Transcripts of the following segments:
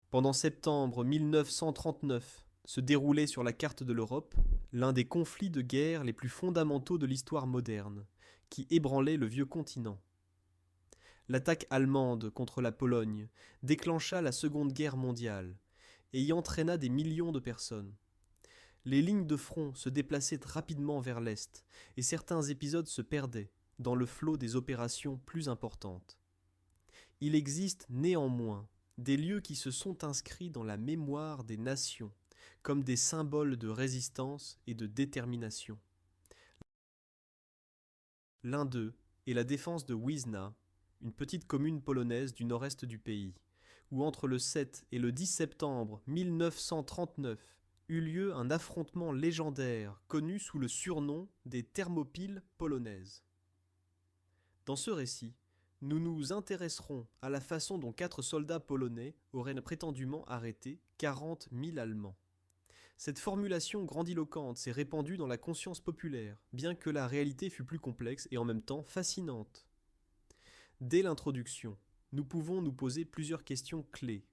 Pendant septembre 1939 se déroulait sur la carte de l'Europe l'un des conflits de guerre les plus fondamentaux de l'histoire moderne, qui ébranlait le vieux continent. L'attaque allemande contre la Pologne déclencha la Seconde Guerre mondiale et y entraîna des millions de personnes. Les lignes de front se déplaçaient rapidement vers l'Est et certains épisodes se perdaient dans le flot des opérations plus importantes. Il existe néanmoins des lieux qui se sont inscrits dans la mémoire des nations comme des symboles de résistance et de détermination. L'un d'eux est la défense de Wisna, une petite commune polonaise du nord-est du pays, où entre le 7 et le 10 septembre 1939 eut lieu un affrontement légendaire connu sous le surnom des Thermopyles polonaises. Dans ce récit, nous nous intéresserons à la façon dont 4 soldats polonais auraient prétendument arrêté 40 000 Allemands. Cette formulation grandiloquente s'est répandue dans la conscience populaire, bien que la réalité fût plus complexe et en même temps fascinante. Dès l'introduction, nous pouvons nous poser plusieurs questions clés.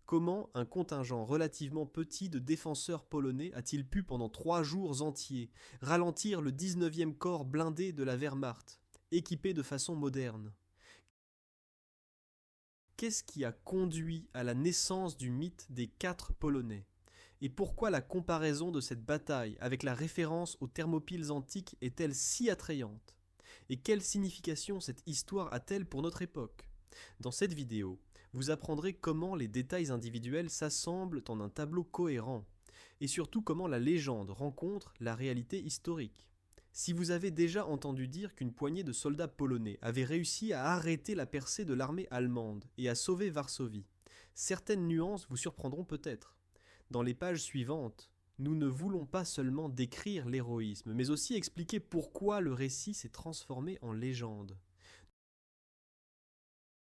Comment un contingent relativement petit de défenseurs polonais a-t-il pu pendant 3 jours entiers ralentir le 19e corps blindé de la Wehrmacht, équipé de façon moderne? Qu'est-ce qui a conduit à la naissance du mythe des 4 Polonais? Et pourquoi la comparaison de cette bataille avec la référence aux Thermopyles antiques est-elle si attrayante? Et quelle signification cette histoire a-t-elle pour notre époque? Dans cette vidéo, vous apprendrez comment les détails individuels s'assemblent en un tableau cohérent, et surtout comment la légende rencontre la réalité historique. Si vous avez déjà entendu dire qu'une poignée de soldats polonais avait réussi à arrêter la percée de l'armée allemande et à sauver Varsovie, certaines nuances vous surprendront peut-être. Dans les pages suivantes, nous ne voulons pas seulement décrire l'héroïsme, mais aussi expliquer pourquoi le récit s'est transformé en légende.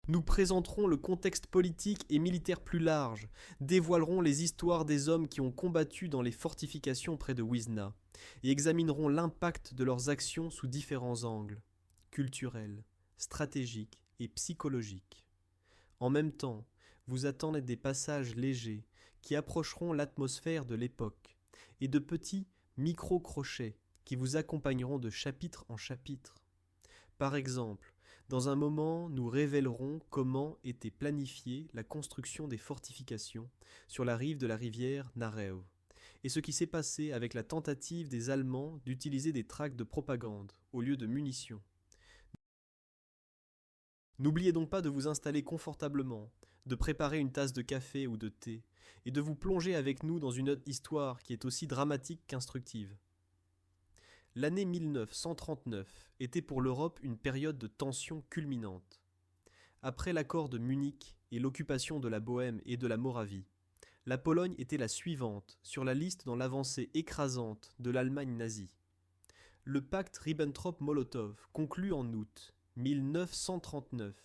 Nous présenterons le contexte politique et militaire plus large, dévoilerons les histoires des hommes qui ont combattu dans les fortifications près de Wisna, et examinerons l'impact de leurs actions sous différents angles, culturels, stratégiques et psychologiques. En même temps, vous attendez des passages légers qui approcheront l'atmosphère de l'époque, et de petits micro-crochets qui vous accompagneront de chapitre en chapitre. Par exemple, dans un moment, nous révélerons comment était planifiée la construction des fortifications sur la rive de la rivière Narew, et ce qui s'est passé avec la tentative des Allemands d'utiliser des tracts de propagande au lieu de munitions. N'oubliez donc pas de vous installer confortablement, de préparer une tasse de café ou de thé, et de vous plonger avec nous dans une histoire qui est aussi dramatique qu'instructive. L'année 1939 était pour l'Europe une période de tension culminante. Après l'accord de Munich et l'occupation de la Bohême et de la Moravie, la Pologne était la suivante sur la liste dans l'avancée écrasante de l'Allemagne nazie. Le pacte Ribbentrop-Molotov, conclu en août 1939,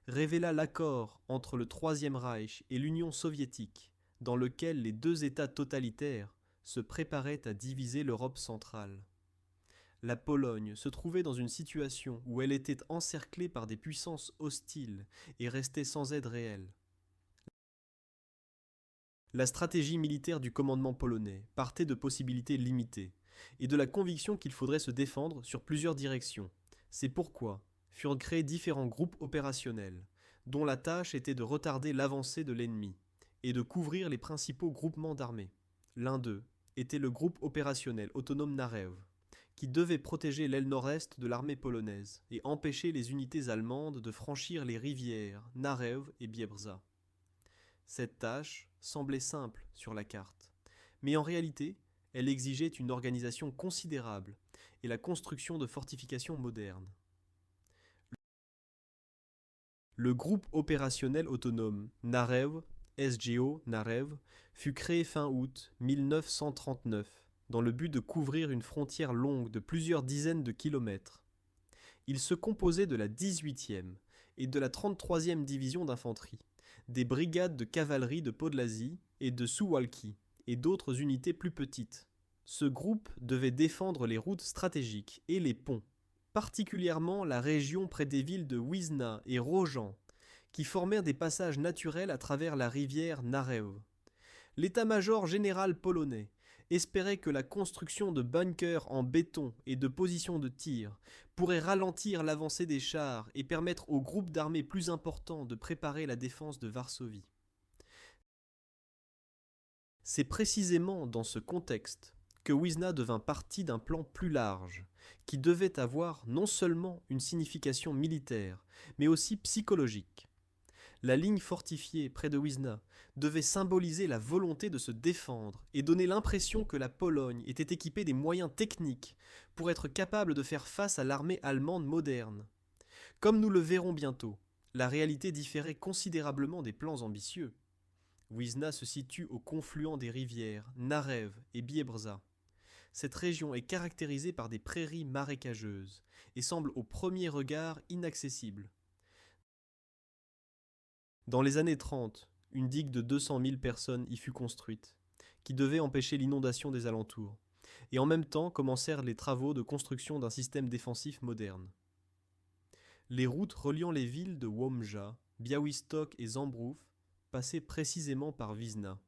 révéla l'accord entre le Troisième Reich et l'Union soviétique, dans lequel les deux États totalitaires se préparaient à diviser l'Europe centrale. La Pologne se trouvait dans une situation où elle était encerclée par des puissances hostiles et restait sans aide réelle. La stratégie militaire du commandement polonais partait de possibilités limitées et de la conviction qu'il faudrait se défendre sur plusieurs directions. C'est pourquoi furent créés différents groupes opérationnels, dont la tâche était de retarder l'avancée de l'ennemi et de couvrir les principaux groupements d'armées. L'un d'eux était le groupe opérationnel autonome Narew, qui devait protéger l'aile nord-est de l'armée polonaise et empêcher les unités allemandes de franchir les rivières Narew et Biebrza. Cette tâche semblait simple sur la carte, mais en réalité, elle exigeait une organisation considérable et la construction de fortifications modernes. Le groupe opérationnel autonome Narew, SGO Narew, fut créé fin août 1939 dans le but de couvrir une frontière longue de plusieurs dizaines de kilomètres. Il se composait de la 18e et de la 33e division d'infanterie, des brigades de cavalerie de Podlasie et de Suwałki, et d'autres unités plus petites. Ce groupe devait défendre les routes stratégiques et les ponts, particulièrement la région près des villes de Wisna et Rojan, qui formèrent des passages naturels à travers la rivière Narew. L'état-major général polonais espérait que la construction de bunkers en béton et de positions de tir pourrait ralentir l'avancée des chars et permettre aux groupes d'armées plus importants de préparer la défense de Varsovie. C'est précisément dans ce contexte que Wisna devint partie d'un plan plus large, qui devait avoir non seulement une signification militaire, mais aussi psychologique. La ligne fortifiée près de Wisna devait symboliser la volonté de se défendre et donner l'impression que la Pologne était équipée des moyens techniques pour être capable de faire face à l'armée allemande moderne. Comme nous le verrons bientôt, la réalité différait considérablement des plans ambitieux. Wisna se situe au confluent des rivières Narew et Biebrza. Cette région est caractérisée par des prairies marécageuses et semble au premier regard inaccessible. Dans les années 30, une digue de 200 000 personnes y fut construite, qui devait empêcher l'inondation des alentours, et en même temps commencèrent les travaux de construction d'un système défensif moderne. Les routes reliant les villes de Łomża, Białystok et Zambrów passaient précisément par Wisna.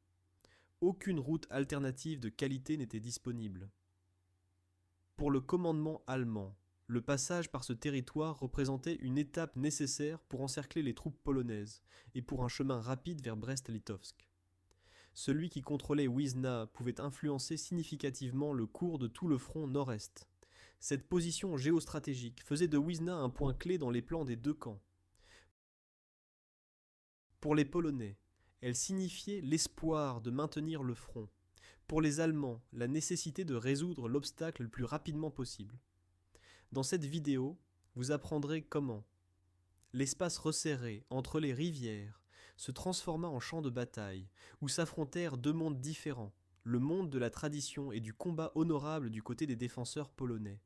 Aucune route alternative de qualité n'était disponible. Pour le commandement allemand, le passage par ce territoire représentait une étape nécessaire pour encercler les troupes polonaises et pour un chemin rapide vers Brest-Litovsk. Celui qui contrôlait Wisna pouvait influencer significativement le cours de tout le front nord-est. Cette position géostratégique faisait de Wisna un point clé dans les plans des deux camps. Pour les Polonais, elle signifiait l'espoir de maintenir le front. Pour les Allemands, la nécessité de résoudre l'obstacle le plus rapidement possible. Dans cette vidéo, vous apprendrez comment l'espace resserré entre les rivières se transforma en champ de bataille où s'affrontèrent deux mondes différents, le monde de la tradition et du combat honorable du côté des défenseurs polonais,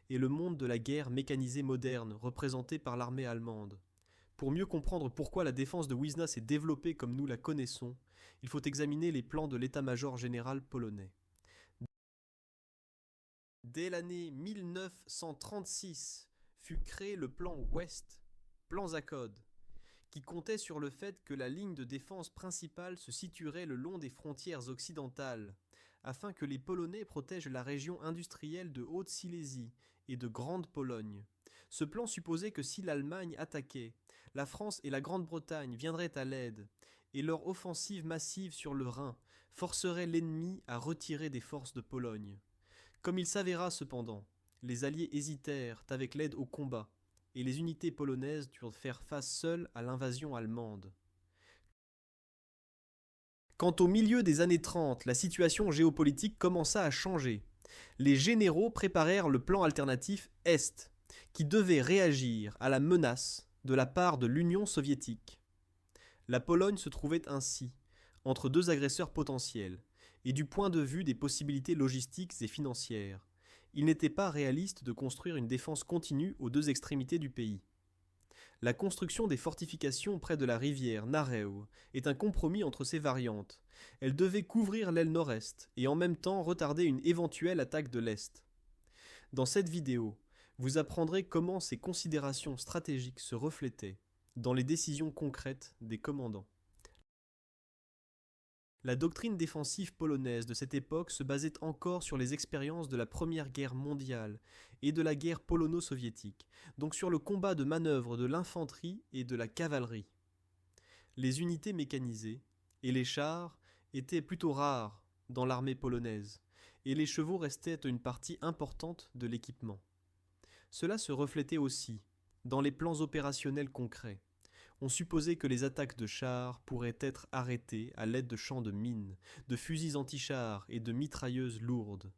et le monde de la guerre mécanisée moderne représenté par l'armée allemande. Pour mieux comprendre pourquoi la défense de Wisna s'est développée comme nous la connaissons, il faut examiner les plans de l'état-major général polonais. Dès l'année 1936 fut créé le plan Ouest, plan Zakod, qui comptait sur le fait que la ligne de défense principale se situerait le long des frontières occidentales, afin que les Polonais protègent la région industrielle de Haute-Silésie et de Grande-Pologne. Ce plan supposait que si l'Allemagne attaquait, la France et la Grande-Bretagne viendraient à l'aide, et leur offensive massive sur le Rhin forcerait l'ennemi à retirer des forces de Pologne. Comme il s'avéra cependant, les Alliés hésitèrent avec l'aide au combat, et les unités polonaises durent faire face seules à l'invasion allemande. Quant au milieu des années 30, la situation géopolitique commença à changer. Les généraux préparèrent le plan alternatif Est, qui devait réagir à la menace de la part de l'Union soviétique. La Pologne se trouvait ainsi entre deux agresseurs potentiels, et du point de vue des possibilités logistiques et financières, il n'était pas réaliste de construire une défense continue aux deux extrémités du pays. La construction des fortifications près de la rivière Narew est un compromis entre ces variantes. Elle devait couvrir l'aile nord-est et en même temps retarder une éventuelle attaque de l'est. Dans cette vidéo, vous apprendrez comment ces considérations stratégiques se reflétaient dans les décisions concrètes des commandants. La doctrine défensive polonaise de cette époque se basait encore sur les expériences de la Première Guerre mondiale et de la guerre polono-soviétique, donc sur le combat de manœuvre de l'infanterie et de la cavalerie. Les unités mécanisées et les chars étaient plutôt rares dans l'armée polonaise, et les chevaux restaient une partie importante de l'équipement. Cela se reflétait aussi dans les plans opérationnels concrets. On supposait que les attaques de chars pourraient être arrêtées à l'aide de champs de mines, de fusils anti-chars et de mitrailleuses lourdes.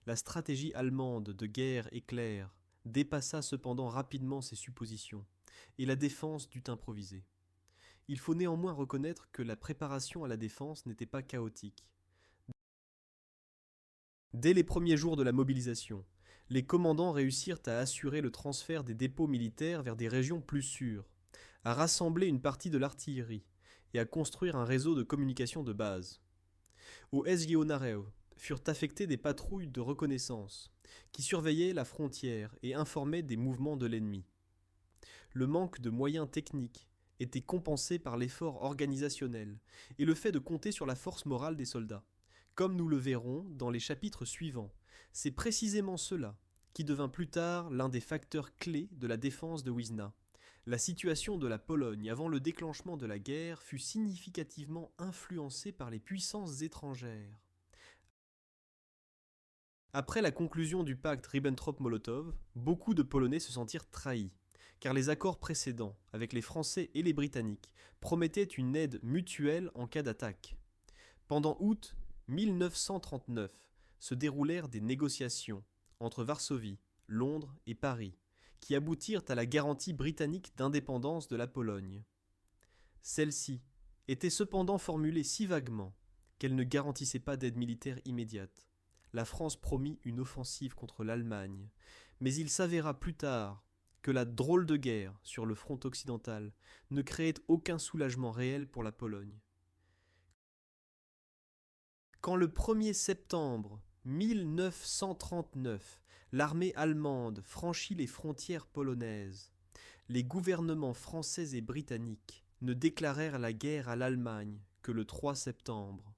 La stratégie allemande de guerre éclair dépassa cependant rapidement ces suppositions, et la défense dut improviser. Il faut néanmoins reconnaître que la préparation à la défense n'était pas chaotique. Dès les premiers jours de la mobilisation, les commandants réussirent à assurer le transfert des dépôts militaires vers des régions plus sûres, à rassembler une partie de l'artillerie et à construire un réseau de communication de base. Au SGO Narew furent affectées des patrouilles de reconnaissance qui surveillaient la frontière et informaient des mouvements de l'ennemi. Le manque de moyens techniques était compensé par l'effort organisationnel et le fait de compter sur la force morale des soldats. Comme nous le verrons dans les chapitres suivants, c'est précisément cela qui devint plus tard l'un des facteurs clés de la défense de Wisna. La situation de la Pologne avant le déclenchement de la guerre fut significativement influencée par les puissances étrangères. Après la conclusion du pacte Ribbentrop-Molotov, beaucoup de Polonais se sentirent trahis, car les accords précédents, avec les Français et les Britanniques, promettaient une aide mutuelle en cas d'attaque. Pendant août 1939 se déroulèrent des négociations entre Varsovie, Londres et Paris, qui aboutirent à la garantie britannique d'indépendance de la Pologne. Celle-ci était cependant formulée si vaguement qu'elle ne garantissait pas d'aide militaire immédiate. La France promit une offensive contre l'Allemagne, mais il s'avéra plus tard que la drôle de guerre sur le front occidental ne créait aucun soulagement réel pour la Pologne. Quand le 1er septembre 1939, l'armée allemande franchit les frontières polonaises, les gouvernements français et britanniques ne déclarèrent la guerre à l'Allemagne que le 3 septembre.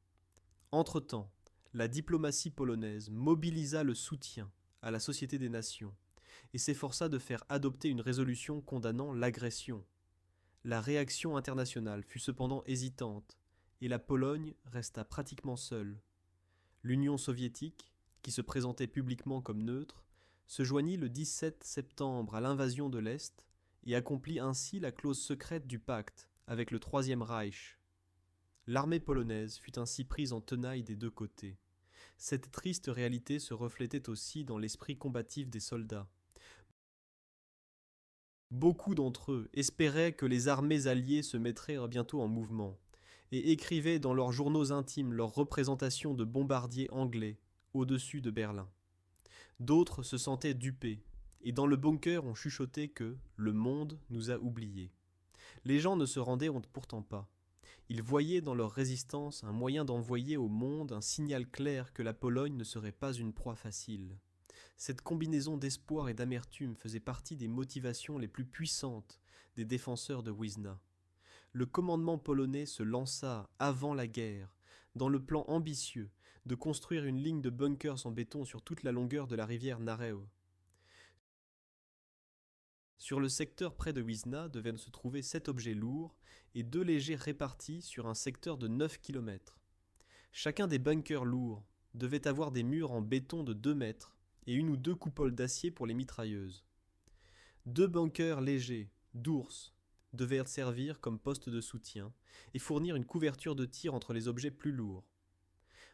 Entre-temps, la diplomatie polonaise mobilisa le soutien à la Société des Nations et s'efforça de faire adopter une résolution condamnant l'agression. La réaction internationale fut cependant hésitante et la Pologne resta pratiquement seule. L'Union soviétique, qui se présentait publiquement comme neutre, se joignit le 17 septembre à l'invasion de l'Est et accomplit ainsi la clause secrète du pacte avec le Troisième Reich. L'armée polonaise fut ainsi prise en tenaille des deux côtés. Cette triste réalité se reflétait aussi dans l'esprit combatif des soldats. Beaucoup d'entre eux espéraient que les armées alliées se mettraient bientôt en mouvement et écrivaient dans leurs journaux intimes leurs représentations de bombardiers anglais au-dessus de Berlin. D'autres se sentaient dupés, et dans le bunker on chuchotait que « le monde nous a oubliés ». Les gens ne se rendaient pourtant pas. Ils voyaient dans leur résistance un moyen d'envoyer au monde un signal clair que la Pologne ne serait pas une proie facile. Cette combinaison d'espoir et d'amertume faisait partie des motivations les plus puissantes des défenseurs de Wisna. Le commandement polonais se lança, avant la guerre, dans le plan ambitieux de construire une ligne de bunkers en béton sur toute la longueur de la rivière Narew. Sur le secteur près de Wisna devaient se trouver 7 objets lourds et 2 légers répartis sur un secteur de 9 km. Chacun des bunkers lourds devait avoir des murs en béton de 2 mètres et 1 ou 2 coupoles d'acier pour les mitrailleuses. 2 bunkers légers, d'ours, devaient servir comme poste de soutien et fournir une couverture de tir entre les objets plus lourds.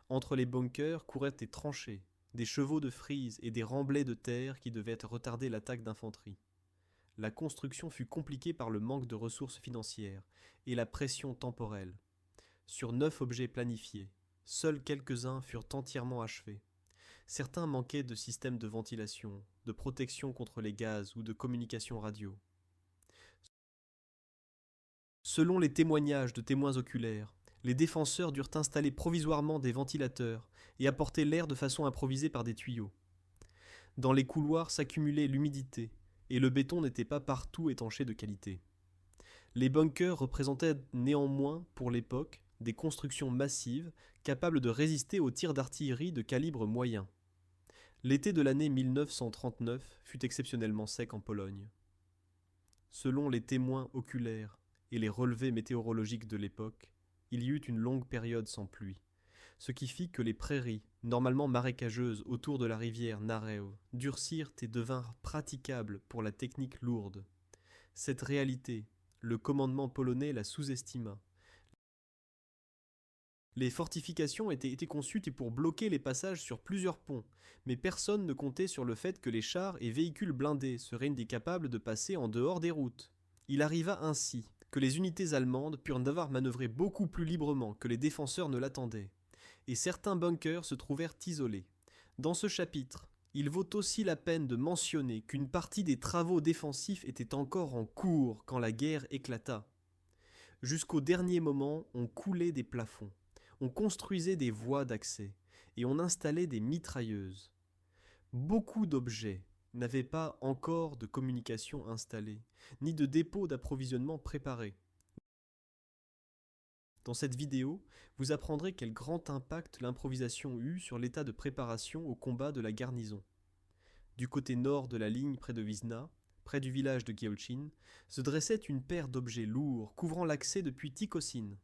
Entre les bunkers couraient des tranchées, des chevaux de frise et des remblais de terre qui devaient retarder l'attaque d'infanterie. La construction fut compliquée par le manque de ressources financières et la pression temporelle. Sur 9 objets planifiés, seuls quelques-uns furent entièrement achevés. Certains manquaient de systèmes de ventilation, de protection contre les gaz ou de communication radio. Selon les témoignages de témoins oculaires, les défenseurs durent installer provisoirement des ventilateurs et apporter l'air de façon improvisée par des tuyaux. Dans les couloirs s'accumulait l'humidité, et le béton n'était pas partout étanché de qualité. Les bunkers représentaient néanmoins, pour l'époque, des constructions massives capables de résister aux tirs d'artillerie de calibre moyen. L'été de l'année 1939 fut exceptionnellement sec en Pologne. Selon les témoins oculaires et les relevés météorologiques de l'époque, il y eut une longue période sans pluie, ce qui fit que les prairies, normalement marécageuses autour de la rivière Narew, durcirent et devinrent praticables pour la technique lourde. Cette réalité, le commandement polonais la sous-estima. Les fortifications étaient conçues pour bloquer les passages sur plusieurs ponts, mais personne ne comptait sur le fait que les chars et véhicules blindés seraient incapables de passer en dehors des routes. Il arriva ainsi que les unités allemandes purent devoir manœuvrer beaucoup plus librement que les défenseurs ne l'attendaient, et certains bunkers se trouvèrent isolés. Dans ce chapitre, il vaut aussi la peine de mentionner qu'une partie des travaux défensifs était encore en cours quand la guerre éclata. Jusqu'au dernier moment, on coulait des plafonds, on construisait des voies d'accès, et on installait des mitrailleuses. Beaucoup d'objets n'avaient pas encore de communication installée, ni de dépôt d'approvisionnement préparé. Dans cette vidéo, vous apprendrez quel grand impact l'improvisation eut sur l'état de préparation au combat de la garnison. Du côté nord de la ligne près de Vizna, près du village de Gyeolchin, se dressait une paire d'objets lourds couvrant l'accès depuis Tikhosin.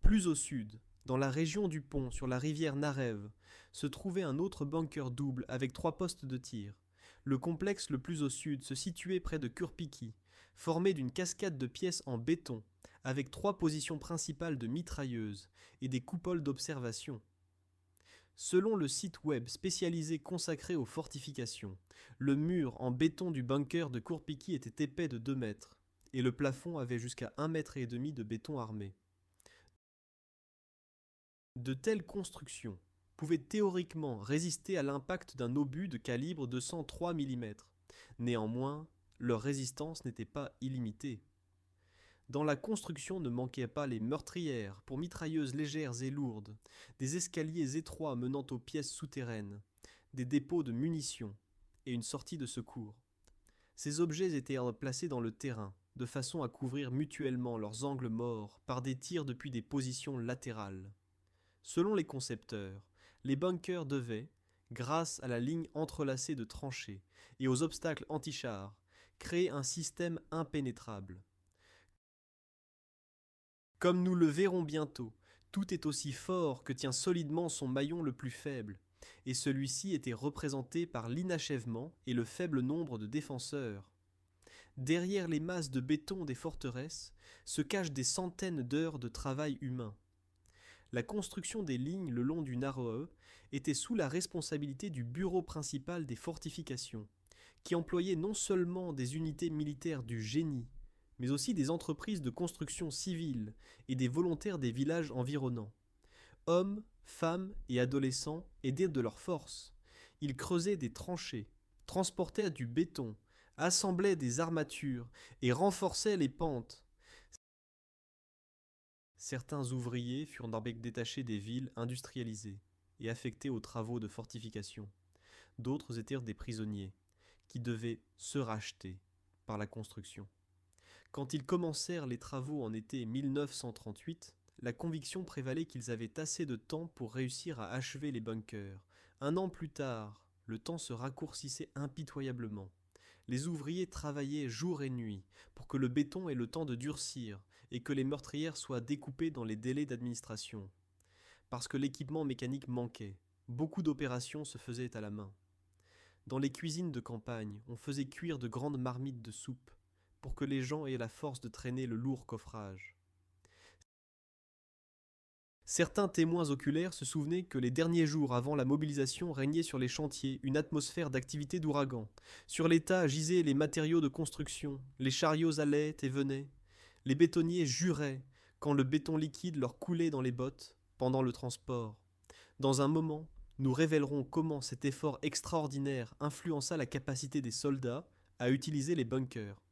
Plus au sud, dans la région du pont sur la rivière Narev, se trouvait un autre bunker double avec 3 postes de tir. Le complexe le plus au sud se situait près de Kurpiki, formé d'une cascade de pièces en béton, avec 3 positions principales de mitrailleuses et des coupoles d'observation. Selon le site web spécialisé consacré aux fortifications, le mur en béton du bunker de Kurpiki était épais de 2 mètres, et le plafond avait jusqu'à 1,5 mètre de béton armé. De telles constructions pouvaient théoriquement résister à l'impact d'un obus de calibre de 103 mm. Néanmoins, leur résistance n'était pas illimitée. Dans la construction ne manquaient pas les meurtrières pour mitrailleuses légères et lourdes, des escaliers étroits menant aux pièces souterraines, des dépôts de munitions et une sortie de secours. Ces objets étaient placés dans le terrain, de façon à couvrir mutuellement leurs angles morts par des tirs depuis des positions latérales. Selon les concepteurs, les bunkers devaient, grâce à la ligne entrelacée de tranchées et aux obstacles anti-chars, créer un système impénétrable. Comme nous le verrons bientôt, tout est aussi fort que tient solidement son maillon le plus faible, et celui-ci était représenté par l'inachèvement et le faible nombre de défenseurs. Derrière les masses de béton des forteresses se cachent des centaines d'heures de travail humain. La construction des lignes le long du Narew était sous la responsabilité du bureau principal des fortifications, qui employait non seulement des unités militaires du génie, mais aussi des entreprises de construction civile et des volontaires des villages environnants. Hommes, femmes et adolescents aidaient de leurs forces. Ils creusaient des tranchées, transportaient du béton, assemblaient des armatures et renforçaient les pentes. Certains ouvriers furent détachés des villes industrialisées et affectés aux travaux de fortification. D'autres étaient des prisonniers, qui devaient se racheter par la construction. Quand ils commencèrent les travaux en été 1938, la conviction prévalait qu'ils avaient assez de temps pour réussir à achever les bunkers. 1 an plus tard, le temps se raccourcissait impitoyablement. Les ouvriers travaillaient jour et nuit pour que le béton ait le temps de durcir et que les meurtrières soient découpées dans les délais d'administration. Parce que l'équipement mécanique manquait, beaucoup d'opérations se faisaient à la main. Dans les cuisines de campagne, on faisait cuire de grandes marmites de soupe pour que les gens aient la force de traîner le lourd coffrage. Certains témoins oculaires se souvenaient que les derniers jours avant la mobilisation régnait sur les chantiers une atmosphère d'activité d'ouragan. Sur les tas gisaient les matériaux de construction, les chariots allaient et venaient. Les bétonniers juraient quand le béton liquide leur coulait dans les bottes pendant le transport. Dans un moment, nous révélerons comment cet effort extraordinaire influença la capacité des soldats à utiliser les bunkers.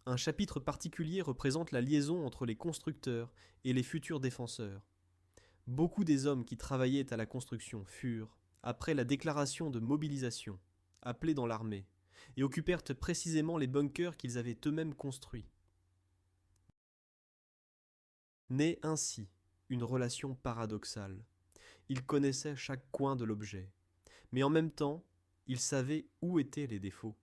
Un chapitre particulier représente la liaison entre les constructeurs et les futurs défenseurs. Beaucoup des hommes qui travaillaient à la construction furent, après la déclaration de mobilisation, appelés dans l'armée, et occupèrent précisément les bunkers qu'ils avaient eux-mêmes construits. Naît ainsi une relation paradoxale. Ils connaissaient chaque coin de l'objet, mais en même temps, ils savaient où étaient les défauts.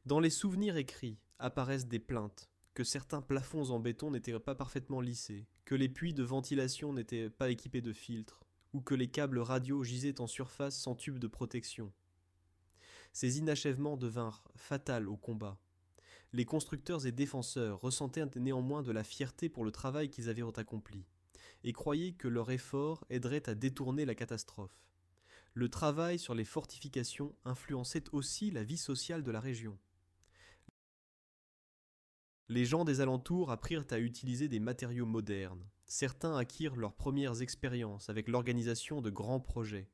Dans les souvenirs écrits apparaissent des plaintes, que certains plafonds en béton n'étaient pas parfaitement lissés, que les puits de ventilation n'étaient pas équipés de filtres, ou que les câbles radio gisaient en surface sans tube de protection. Ces inachèvements devinrent fatals au combat. Les constructeurs et défenseurs ressentaient néanmoins de la fierté pour le travail qu'ils avaient accompli, et croyaient que leur effort aiderait à détourner la catastrophe. Le travail sur les fortifications influençait aussi la vie sociale de la région. Les gens des alentours apprirent à utiliser des matériaux modernes. Certains acquirent leurs premières expériences avec l'organisation de grands projets.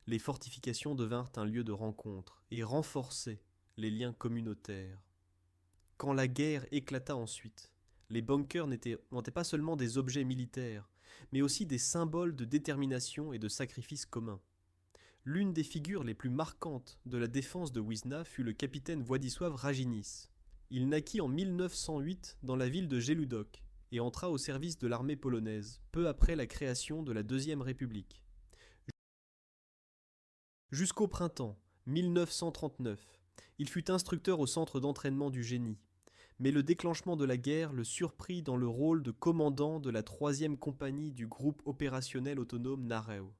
Les fortifications devinrent un lieu de rencontre et renforçaient les liens communautaires. Quand la guerre éclata ensuite, les bunkers n'étaient pas seulement des objets militaires, mais aussi des symboles de détermination et de sacrifice commun. L'une des figures les plus marquantes de la défense de Wizna fut le capitaine Władysław Raginis. Il naquit en 1908 dans la ville de Jeludok et entra au service de l'armée polonaise, peu après la création de la Deuxième République. Jusqu'au printemps 1939, il fut instructeur au centre d'entraînement du génie, mais le déclenchement de la guerre le surprit dans le rôle de commandant de la 3e compagnie du groupe opérationnel autonome Narew.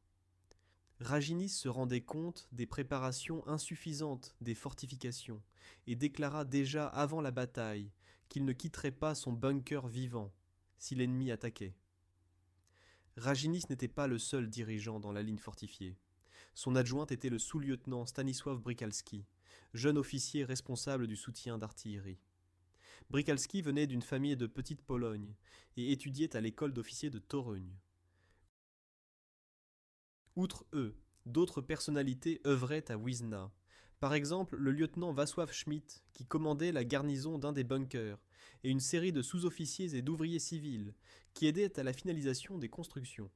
Raginis se rendait compte des préparations insuffisantes des fortifications et déclara déjà avant la bataille qu'il ne quitterait pas son bunker vivant si l'ennemi attaquait. Raginis n'était pas le seul dirigeant dans la ligne fortifiée. Son adjoint était le sous-lieutenant Stanisław Brykalski, jeune officier responsable du soutien d'artillerie. Brykalski venait d'une famille de Petite Pologne et étudiait à l'école d'officiers de Toruń. Outre eux, d'autres personnalités œuvraient à Wiesna. Par exemple, le lieutenant Wacław Schmidt, qui commandait la garnison d'un des bunkers, et une série de sous-officiers et d'ouvriers civils, qui aidaient à la finalisation des constructions.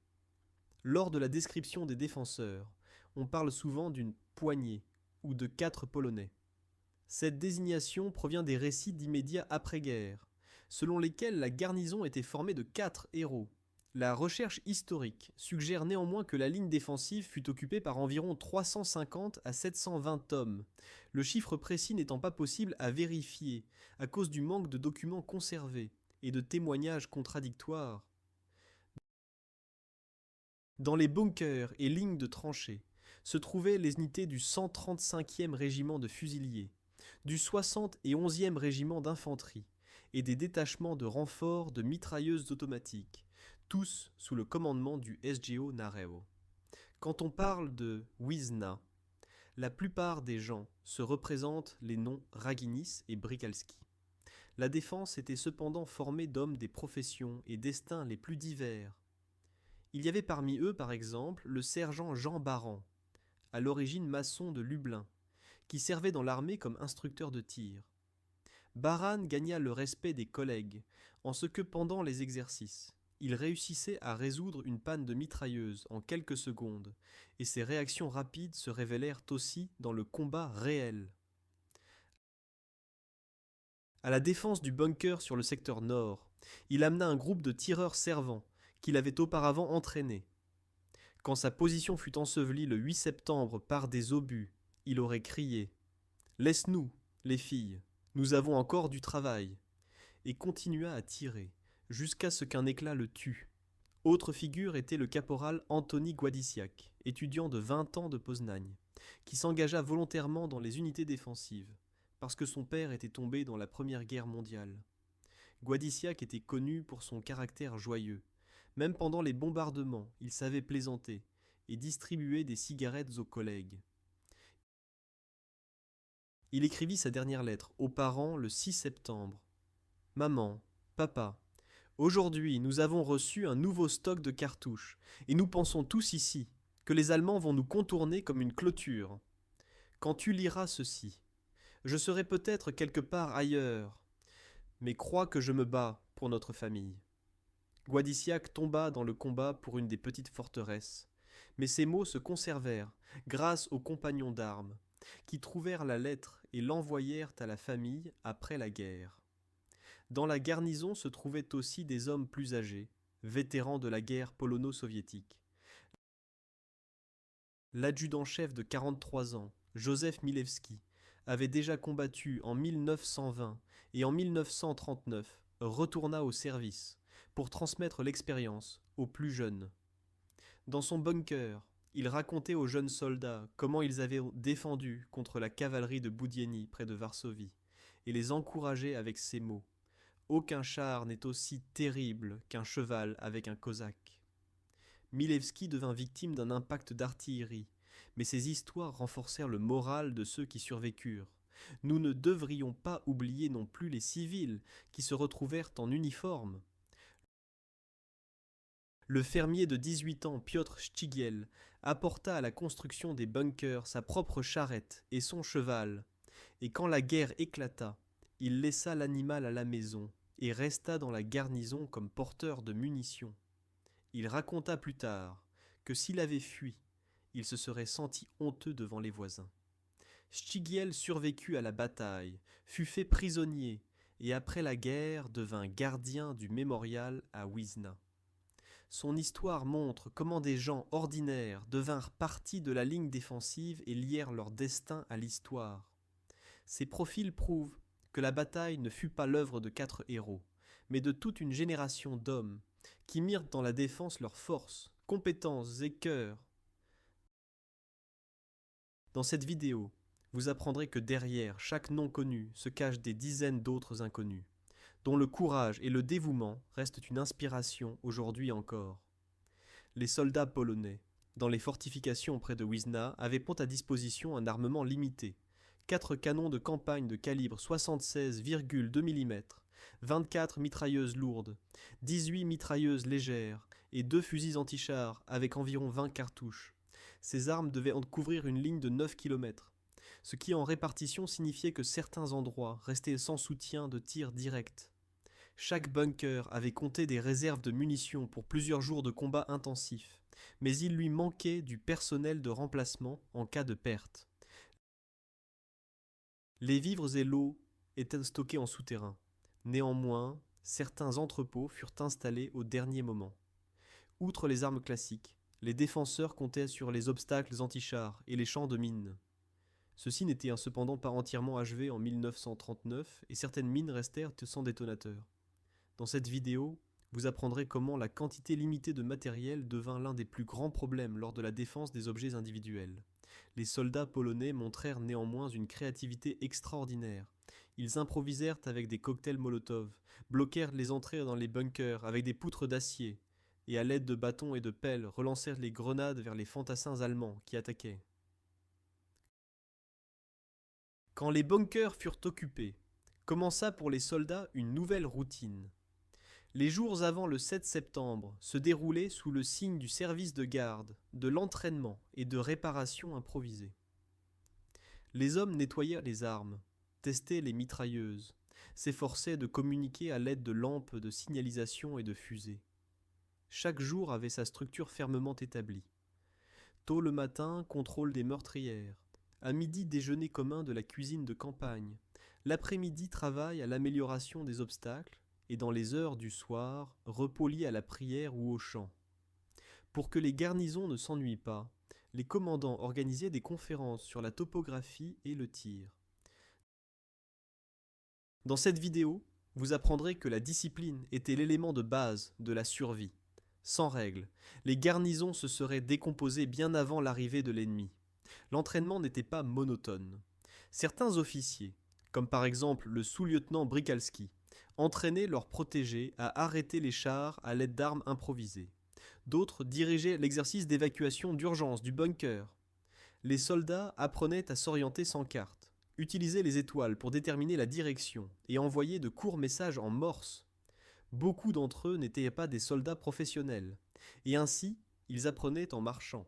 Lors de la description des défenseurs, on parle souvent d'une poignée ou de 4 Polonais. Cette désignation provient des récits d'immédiat après-guerre, selon lesquels la garnison était formée de 4 héros. La recherche historique suggère néanmoins que la ligne défensive fut occupée par environ 350 à 720 hommes, le chiffre précis n'étant pas possible à vérifier à cause du manque de documents conservés et de témoignages contradictoires. Dans les bunkers et lignes de tranchées se trouvaient les unités du 135e régiment de fusiliers, du 71e régiment d'infanterie et des détachements de renforts de mitrailleuses automatiques, tous sous le commandement du SGO Narew. Quand on parle de Wiesna, la plupart des gens se représentent les noms Raginis et Brykalski. La défense était cependant formée d'hommes des professions et destins les plus divers. Il y avait parmi eux, par exemple, le sergent Jean Baran, à l'origine maçon de Lublin, qui servait dans l'armée comme instructeur de tir. Baran gagna le respect des collègues, en ce que pendant les exercices, il réussissait à résoudre une panne de mitrailleuse en quelques secondes, et ses réactions rapides se révélèrent aussi dans le combat réel. À la défense du bunker sur le secteur nord, il amena un groupe de tireurs servants qu'il avait auparavant entraînés. Quand sa position fut ensevelie le 8 septembre par des obus, il aurait crié « Laisse-nous, les filles, nous avons encore du travail !» et continua à tirer, jusqu'à ce qu'un éclat le tue. Autre figure était le caporal Antoni Gładysziak, étudiant de 20 ans de Poznań, qui s'engagea volontairement dans les unités défensives, parce que son père était tombé dans la Première Guerre mondiale. Gładysziak était connu pour son caractère joyeux. Même pendant les bombardements, il savait plaisanter et distribuer des cigarettes aux collègues. Il écrivit sa dernière lettre aux parents le 6 septembre. « Maman, papa, aujourd'hui nous avons reçu un nouveau stock de cartouches et nous pensons tous ici que les Allemands vont nous contourner comme une clôture. Quand tu liras ceci, je serai peut-être quelque part ailleurs, mais crois que je me bats pour notre famille. » Gładysziak tomba dans le combat pour une des petites forteresses, mais ces mots se conservèrent grâce aux compagnons d'armes, qui trouvèrent la lettre et l'envoyèrent à la famille après la guerre. Dans la garnison se trouvaient aussi des hommes plus âgés, vétérans de la guerre polono-soviétique. L'adjudant-chef de 43 ans, Józef Milewski, avait déjà combattu en 1920 et en 1939 retourna au service pour transmettre l'expérience aux plus jeunes. Dans son bunker, il racontait aux jeunes soldats comment ils avaient défendu contre la cavalerie de Boudienny près de Varsovie et les encourageait avec ces mots. Aucun char n'est aussi terrible qu'un cheval avec un cosaque. Milewski devint victime d'un impact d'artillerie, mais ces histoires renforcèrent le moral de ceux qui survécurent. Nous ne devrions pas oublier non plus les civils qui se retrouvèrent en uniforme. Le fermier de 18 ans, Piotr Ścigiel, apporta à la construction des bunkers sa propre charrette et son cheval, et quand la guerre éclata, il laissa l'animal à la maison et resta dans la garnison comme porteur de munitions. Il raconta plus tard que s'il avait fui, il se serait senti honteux devant les voisins. Ścigiel survécut à la bataille, fut fait prisonnier et après la guerre devint gardien du mémorial à Wisna. Son histoire montre comment des gens ordinaires devinrent partie de la ligne défensive et lièrent leur destin à l'histoire. Ces profils prouvent que la bataille ne fut pas l'œuvre de 4 héros, mais de toute une génération d'hommes qui mirent dans la défense leurs forces, compétences et cœur. Dans cette vidéo, vous apprendrez que derrière chaque nom connu se cachent des dizaines d'autres inconnus, dont le courage et le dévouement restent une inspiration aujourd'hui encore. Les soldats polonais, dans les fortifications près de Wisna, avaient pour à disposition un armement limité, 4 canons de campagne de calibre 76,2 mm, 24 mitrailleuses lourdes, 18 mitrailleuses légères et 2 fusils antichars avec environ 20 cartouches. Ces armes devaient en couvrir une ligne de 9 km, ce qui en répartition signifiait que certains endroits restaient sans soutien de tir direct. Chaque bunker avait compté des réserves de munitions pour plusieurs jours de combats intensifs, mais il lui manquait du personnel de remplacement en cas de perte. Les vivres et l'eau étaient stockés en souterrain. Néanmoins, certains entrepôts furent installés au dernier moment. Outre les armes classiques, les défenseurs comptaient sur les obstacles antichars et les champs de mines. Ceux-ci n'étaient cependant pas entièrement achevés en 1939 et certaines mines restèrent sans détonateur. Dans cette vidéo, vous apprendrez comment la quantité limitée de matériel devint l'un des plus grands problèmes lors de la défense des objets individuels. Les soldats polonais montrèrent néanmoins une créativité extraordinaire. Ils improvisèrent avec des cocktails Molotov, bloquèrent les entrées dans les bunkers avec des poutres d'acier, et à l'aide de bâtons et de pelles relancèrent les grenades vers les fantassins allemands qui attaquaient. Quand les bunkers furent occupés, commença pour les soldats une nouvelle routine. Les jours avant le 7 septembre se déroulaient sous le signe du service de garde, de l'entraînement et de réparation improvisées. Les hommes nettoyèrent les armes, testaient les mitrailleuses, s'efforçaient de communiquer à l'aide de lampes de signalisation et de fusées. Chaque jour avait sa structure fermement établie. Tôt le matin, contrôle des meurtrières. À midi, déjeuner commun de la cuisine de campagne. L'après-midi, travail à l'amélioration des obstacles. Et dans les heures du soir, repos lié à la prière ou au chant. Pour que les garnisons ne s'ennuient pas, les commandants organisaient des conférences sur la topographie et le tir. Dans cette vidéo, vous apprendrez que la discipline était l'élément de base de la survie. Sans règles, les garnisons se seraient décomposées bien avant l'arrivée de l'ennemi. L'entraînement n'était pas monotone. Certains officiers, comme par exemple le sous-lieutenant Brikalski, entraînaient leurs protégés à arrêter les chars à l'aide d'armes improvisées. D'autres dirigeaient l'exercice d'évacuation d'urgence du bunker. Les soldats apprenaient à s'orienter sans carte, utiliser les étoiles pour déterminer la direction et envoyer de courts messages en morse. Beaucoup d'entre eux n'étaient pas des soldats professionnels, et ainsi ils apprenaient en marchant.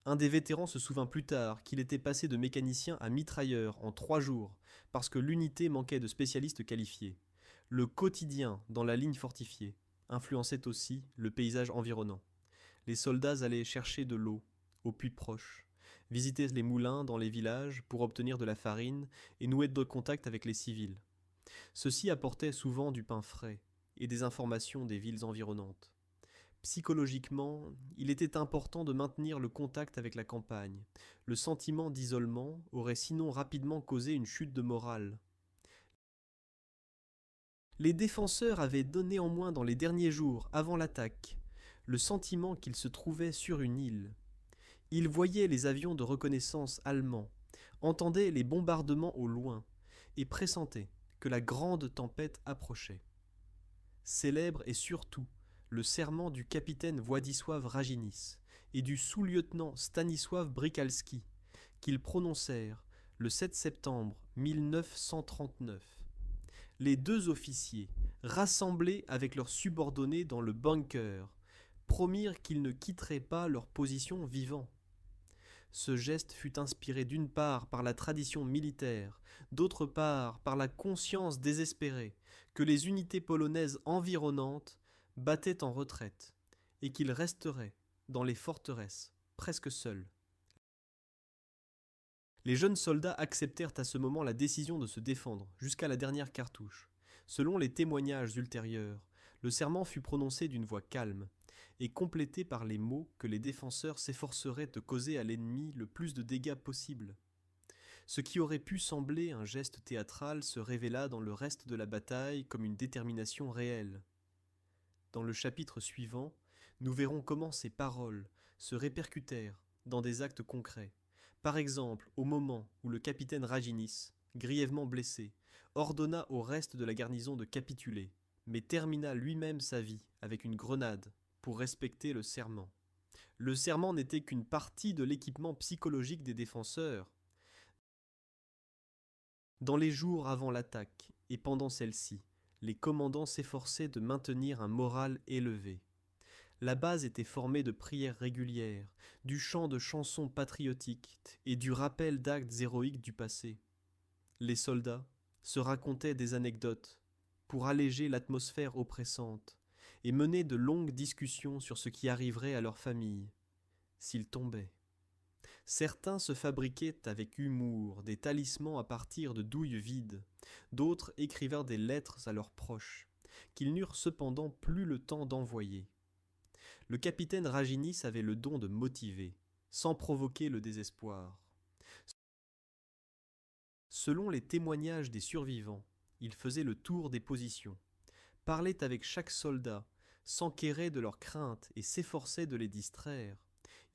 Un des vétérans se souvint plus tard qu'il était passé de mécanicien à mitrailleur en 3 jours, parce que l'unité manquait de spécialistes qualifiés. Le quotidien dans la ligne fortifiée influençait aussi le paysage environnant. Les soldats allaient chercher de l'eau au puits proche, visiter les moulins dans les villages pour obtenir de la farine et nouer de contacts avec les civils. Ceux-ci apportaient souvent du pain frais et des informations des villes environnantes. Psychologiquement, il était important de maintenir le contact avec la campagne. Le sentiment d'isolement aurait sinon rapidement causé une chute de morale. Les défenseurs avaient néanmoins dans les derniers jours, avant l'attaque, le sentiment qu'ils se trouvaient sur une île. Ils voyaient les avions de reconnaissance allemands, entendaient les bombardements au loin et pressentaient que la grande tempête approchait. Célèbre est surtout le serment du capitaine Władysław Raginis et du sous-lieutenant Stanisław Brykalski, qu'ils prononcèrent le 7 septembre 1939. Les 2 officiers, rassemblés avec leurs subordonnés dans le bunker, promirent qu'ils ne quitteraient pas leur position vivants. Ce geste fut inspiré d'une part par la tradition militaire, d'autre part par la conscience désespérée que les unités polonaises environnantes battaient en retraite et qu'ils resteraient dans les forteresses presque seuls. Les jeunes soldats acceptèrent à ce moment la décision de se défendre, jusqu'à la dernière cartouche. Selon les témoignages ultérieurs, le serment fut prononcé d'une voix calme, et complété par les mots que les défenseurs s'efforceraient de causer à l'ennemi le plus de dégâts possible. Ce qui aurait pu sembler un geste théâtral se révéla dans le reste de la bataille comme une détermination réelle. Dans le chapitre suivant, nous verrons comment ces paroles se répercutèrent dans des actes concrets. Par exemple, au moment où le capitaine Raginis, grièvement blessé, ordonna au reste de la garnison de capituler, mais termina lui-même sa vie avec une grenade pour respecter le serment. Le serment n'était qu'une partie de l'équipement psychologique des défenseurs. Dans les jours avant l'attaque et pendant celle-ci, les commandants s'efforçaient de maintenir un moral élevé. La base était formée de prières régulières, du chant de chansons patriotiques et du rappel d'actes héroïques du passé. Les soldats se racontaient des anecdotes pour alléger l'atmosphère oppressante et mener de longues discussions sur ce qui arriverait à leur famille s'ils tombaient. Certains se fabriquaient avec humour des talismans à partir de douilles vides, d'autres écrivirent des lettres à leurs proches, qu'ils n'eurent cependant plus le temps d'envoyer. Le capitaine Raginis avait le don de motiver, sans provoquer le désespoir. Selon les témoignages des survivants, il faisait le tour des positions, parlait avec chaque soldat, s'enquérait de leurs craintes et s'efforçait de les distraire.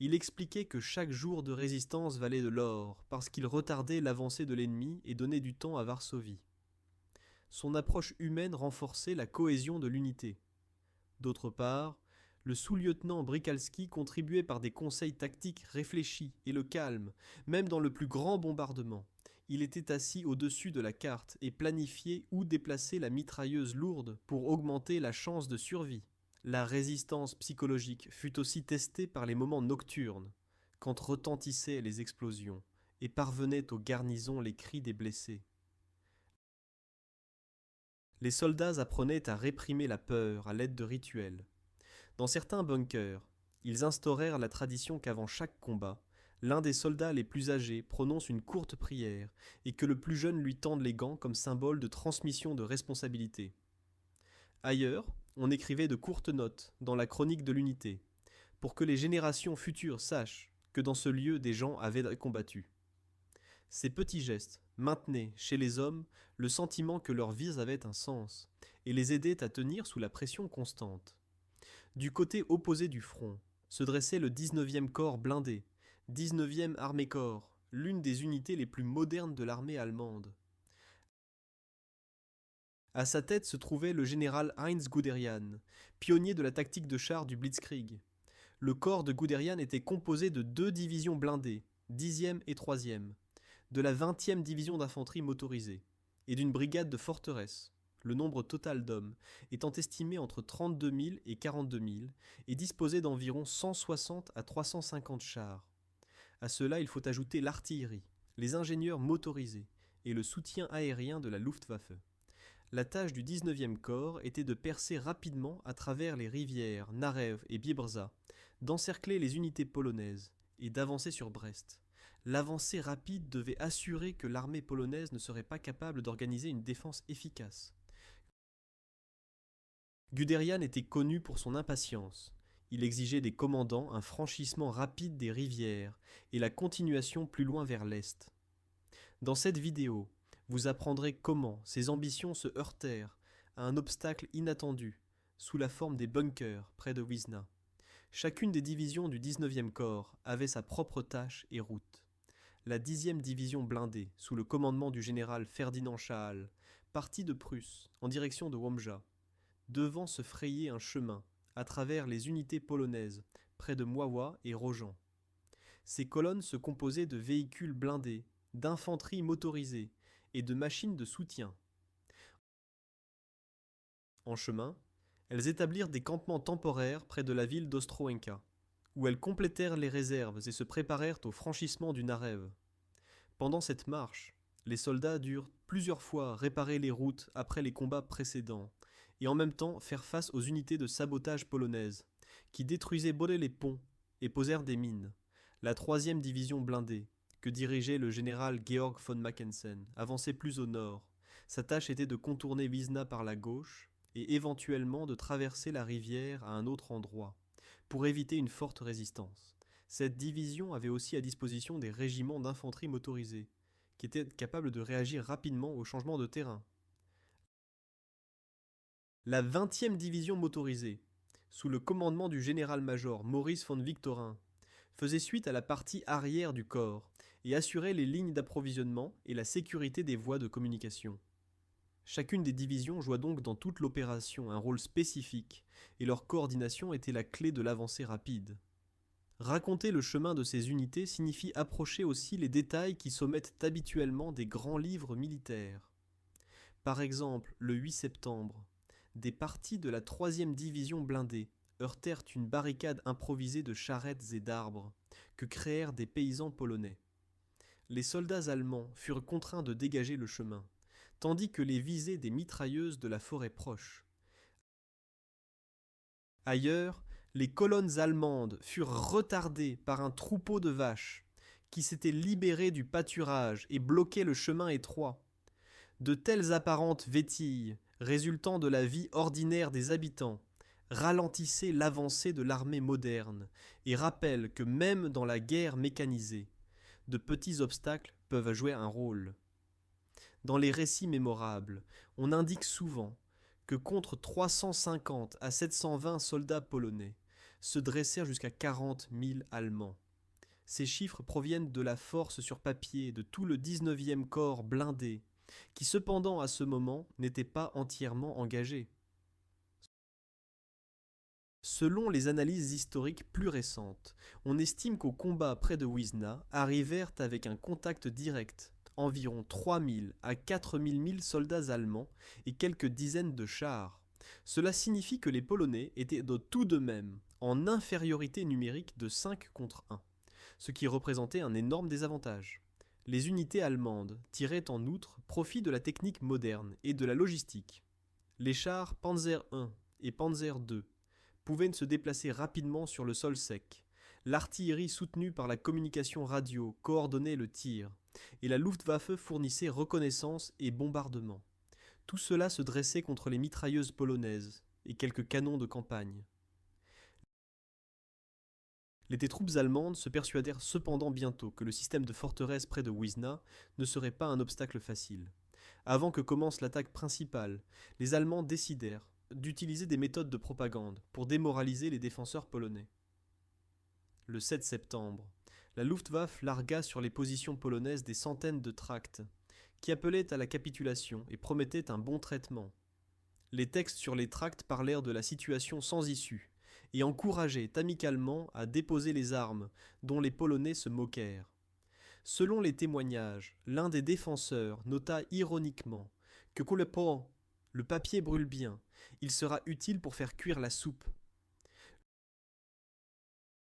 Il expliquait que chaque jour de résistance valait de l'or, parce qu'il retardait l'avancée de l'ennemi et donnait du temps à Varsovie. Son approche humaine renforçait la cohésion de l'unité. D'autre part, le sous-lieutenant Brikalski contribuait par des conseils tactiques réfléchis et le calme, même dans le plus grand bombardement. Il était assis au-dessus de la carte et planifiait où déplacer la mitrailleuse lourde pour augmenter la chance de survie. La résistance psychologique fut aussi testée par les moments nocturnes, quand retentissaient les explosions et parvenaient aux garnisons les cris des blessés. Les soldats apprenaient à réprimer la peur à l'aide de rituels. Dans certains bunkers, ils instaurèrent la tradition qu'avant chaque combat, l'un des soldats les plus âgés prononce une courte prière et que le plus jeune lui tende les gants comme symbole de transmission de responsabilité. Ailleurs, on écrivait de courtes notes dans la chronique de l'unité, pour que les générations futures sachent que dans ce lieu des gens avaient combattu. Ces petits gestes maintenaient chez les hommes le sentiment que leurs vies avaient un sens et les aidaient à tenir sous la pression constante. Du côté opposé du front se dressait le 19e corps blindé, 19e armée-corps, l'une des unités les plus modernes de l'armée allemande. À sa tête se trouvait le général Heinz Guderian, pionnier de la tactique de char du Blitzkrieg. Le corps de Guderian était composé de 2 divisions blindées, 10e et 3e, de la 20e division d'infanterie motorisée, et d'une brigade de forteresse, le nombre total d'hommes étant estimé entre 32 000 et 42 000, et disposait d'environ 160 à 350 chars. À cela, il faut ajouter l'artillerie, les ingénieurs motorisés et le soutien aérien de la Luftwaffe. La tâche du 19e corps était de percer rapidement à travers les rivières Narew et Biebrza, d'encercler les unités polonaises et d'avancer sur Brest. L'avancée rapide devait assurer que l'armée polonaise ne serait pas capable d'organiser une défense efficace. Guderian était connu pour son impatience. Il exigeait des commandants un franchissement rapide des rivières et la continuation plus loin vers l'est. Dans cette vidéo, vous apprendrez comment ces ambitions se heurtèrent à un obstacle inattendu, sous la forme des bunkers près de Wisna. Chacune des divisions du 19e corps avait sa propre tâche et route. La 10e division blindée, sous le commandement du général Ferdinand Schaal, partit de Prusse en direction de Łomża, devant se frayer un chemin à travers les unités polonaises près de Mława et Rożan. Ces colonnes se composaient de véhicules blindés, d'infanterie motorisée et de machines de soutien. En chemin, elles établirent des campements temporaires près de la ville d'Ostrołęka, où elles complétèrent les réserves et se préparèrent au franchissement du Narew. Pendant cette marche, les soldats durent plusieurs fois réparer les routes après les combats précédents, et en même temps faire face aux unités de sabotage polonaises, qui détruisaient les ponts et posèrent des mines. La 3e division blindée, que dirigeait le général Georg von Mackensen, avançait plus au nord. Sa tâche était de contourner Wiesna par la gauche et éventuellement de traverser la rivière à un autre endroit, pour éviter une forte résistance. Cette division avait aussi à disposition des régiments d'infanterie motorisés, qui étaient capables de réagir rapidement aux changements de terrain. La 20e division motorisée, sous le commandement du général-major Maurice von Victorin, faisait suite à la partie arrière du corps et assurait les lignes d'approvisionnement et la sécurité des voies de communication. Chacune des divisions joua donc dans toute l'opération un rôle spécifique et leur coordination était la clé de l'avancée rapide. Raconter le chemin de ces unités signifie approcher aussi les détails qui s'omettent habituellement des grands livres militaires. Par exemple, le 8 septembre, des parties de la 3e division blindée heurtèrent une barricade improvisée de charrettes et d'arbres que créèrent des paysans polonais. Les soldats allemands furent contraints de dégager le chemin, tandis que les visaient des mitrailleuses de la forêt proche. Ailleurs, les colonnes allemandes furent retardées par un troupeau de vaches qui s'était libéré du pâturage et bloquait le chemin étroit. De telles apparentes vétilles, résultant de la vie ordinaire des habitants, ralentissaient l'avancée de l'armée moderne et rappellent que même dans la guerre mécanisée, de petits obstacles peuvent jouer un rôle. Dans les récits mémorables, on indique souvent que contre 350 à 720 soldats polonais se dressèrent jusqu'à 40 000 Allemands. Ces chiffres proviennent de la force sur papier de tout le 19e corps blindé, qui cependant à ce moment n'était pas entièrement engagé. Selon les analyses historiques plus récentes, on estime qu'au combat près de Wiesna arrivèrent avec un contact direct environ 3 000 à 4 000 soldats allemands et quelques dizaines de chars. Cela signifie que les Polonais étaient tout de même en infériorité numérique de 5 contre 1, ce qui représentait un énorme désavantage. Les unités allemandes tiraient en outre profit de la technique moderne et de la logistique. Les chars Panzer I et Panzer II pouvaient se déplacer rapidement sur le sol sec. L'artillerie soutenue par la communication radio coordonnait le tir, et la Luftwaffe fournissait reconnaissance et bombardement. Tout cela se dressait contre les mitrailleuses polonaises et quelques canons de campagne. Les troupes allemandes se persuadèrent cependant bientôt que le système de forteresse près de Wiesna ne serait pas un obstacle facile. Avant que commence l'attaque principale, les Allemands décidèrent d'utiliser des méthodes de propagande pour démoraliser les défenseurs polonais. Le 7 septembre, la Luftwaffe largua sur les positions polonaises des centaines de tracts qui appelaient à la capitulation et promettaient un bon traitement. Les textes sur les tracts parlèrent de la situation sans issue et encourageaient amicalement à déposer les armes dont les Polonais se moquèrent. Selon les témoignages, l'un des défenseurs nota ironiquement que le papier brûle bien, il sera utile pour faire cuire la soupe.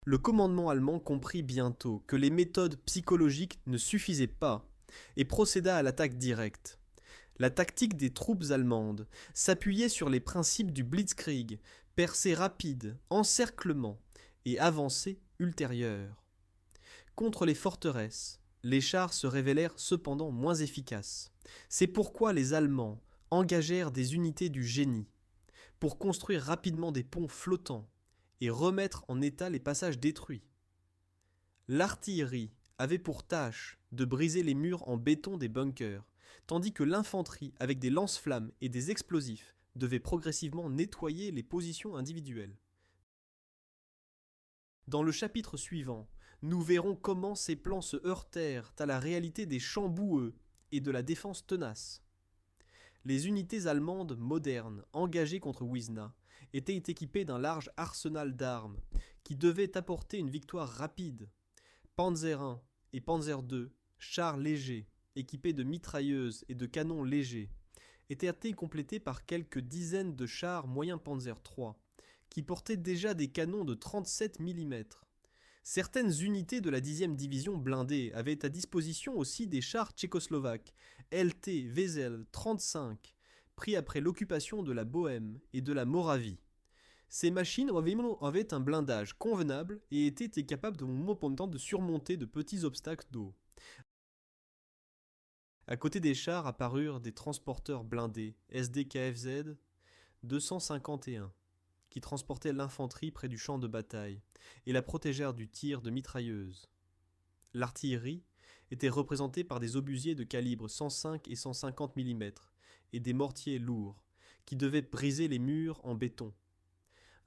Le commandement allemand comprit bientôt que les méthodes psychologiques ne suffisaient pas et procéda à l'attaque directe. La tactique des troupes allemandes s'appuyait sur les principes du blitzkrieg, percée rapide, encerclement et avancée ultérieure. Contre les forteresses, les chars se révélèrent cependant moins efficaces. C'est pourquoi les Allemands engagèrent des unités du génie pour construire rapidement des ponts flottants et remettre en état les passages détruits. L'artillerie avait pour tâche de briser les murs en béton des bunkers, tandis que l'infanterie, avec des lance-flammes et des explosifs, devait progressivement nettoyer les positions individuelles. Dans le chapitre suivant, nous verrons comment ces plans se heurtèrent à la réalité des champs boueux et de la défense tenace. Les unités allemandes modernes engagées contre Wiesna étaient équipées d'un large arsenal d'armes qui devait apporter une victoire rapide. Panzer I et Panzer II, chars légers, équipés de mitrailleuses et de canons légers, étaient complétés par quelques dizaines de chars moyens Panzer III, qui portaient déjà des canons de 37 mm. Certaines unités de la 10e division blindée avaient à disposition aussi des chars tchécoslovaques, LT Wesel 35, pris après l'occupation de la Bohême et de la Moravie. Ces machines avaient un blindage convenable et étaient capables de surmonter de petits obstacles d'eau. À côté des chars apparurent des transporteurs blindés SDKFZ 251 qui transportaient l'infanterie près du champ de bataille et la protégèrent du tir de mitrailleuses. L'artillerie était représentée par des obusiers de calibre 105 et 150 mm et des mortiers lourds qui devaient briser les murs en béton.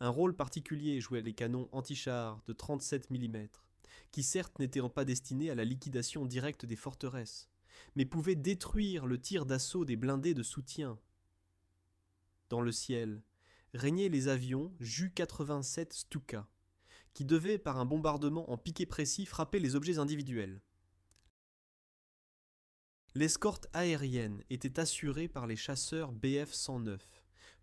Un rôle particulier jouaient les canons anti-chars de 37 mm, qui certes n'étaient pas destinés à la liquidation directe des forteresses, mais pouvaient détruire le tir d'assaut des blindés de soutien. Dans le ciel, régnaient les avions Ju-87 Stuka, qui devaient, par un bombardement en piqué précis, frapper les objets individuels. L'escorte aérienne était assurée par les chasseurs Bf-109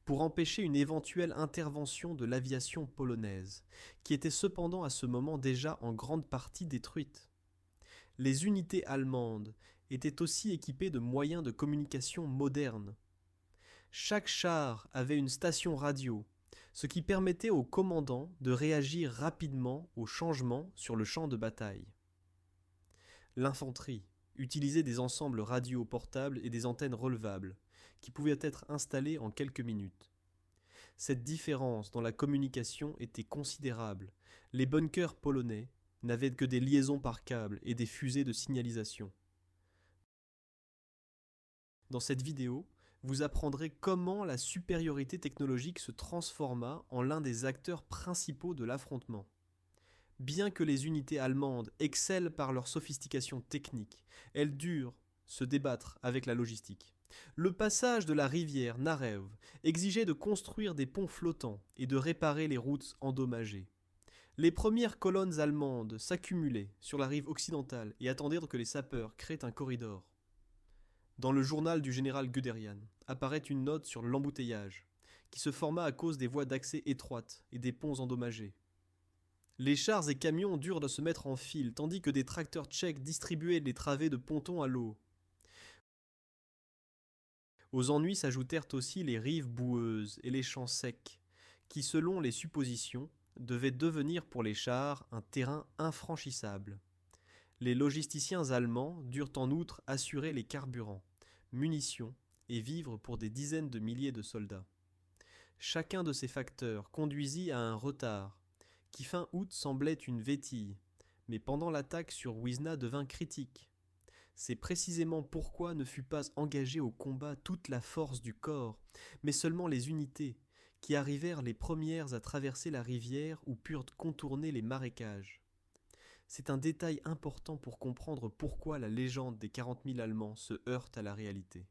pour empêcher une éventuelle intervention de l'aviation polonaise, qui était cependant à ce moment déjà en grande partie détruite. Les unités allemandes étaient aussi équipées de moyens de communication modernes. Chaque char avait une station radio, ce qui permettait au commandant de réagir rapidement aux changements sur le champ de bataille. L'infanterie utilisait des ensembles radio portables et des antennes relevables, qui pouvaient être installées en quelques minutes. Cette différence dans la communication était considérable. Les bunkers polonais n'avaient que des liaisons par câble et des fusées de signalisation. Dans cette vidéo, vous apprendrez comment la supériorité technologique se transforma en l'un des acteurs principaux de l'affrontement. Bien que les unités allemandes excellent par leur sophistication technique, elles durent se débattre avec la logistique. Le passage de la rivière Narew exigeait de construire des ponts flottants et de réparer les routes endommagées. Les premières colonnes allemandes s'accumulaient sur la rive occidentale et attendirent que les sapeurs créent un corridor. Dans le journal du général Guderian apparaît une note sur l'embouteillage, qui se forma à cause des voies d'accès étroites et des ponts endommagés. Les chars et camions durent de se mettre en file, tandis que des tracteurs tchèques distribuaient les travées de pontons à l'eau. Aux ennuis s'ajoutèrent aussi les rives boueuses et les champs secs, qui, selon les suppositions, devaient devenir pour les chars un terrain infranchissable. Les logisticiens allemands durent en outre assurer les carburants, munitions et vivres pour des dizaines de milliers de soldats. Chacun de ces facteurs conduisit à un retard, qui fin août semblait une vétille, mais pendant l'attaque sur Wisna devint critique. C'est précisément pourquoi ne fut pas engagée au combat toute la force du corps, mais seulement les unités, qui arrivèrent les premières à traverser la rivière ou purent contourner les marécages. C'est un détail important pour comprendre pourquoi la légende des 40 000 Allemands se heurte à la réalité.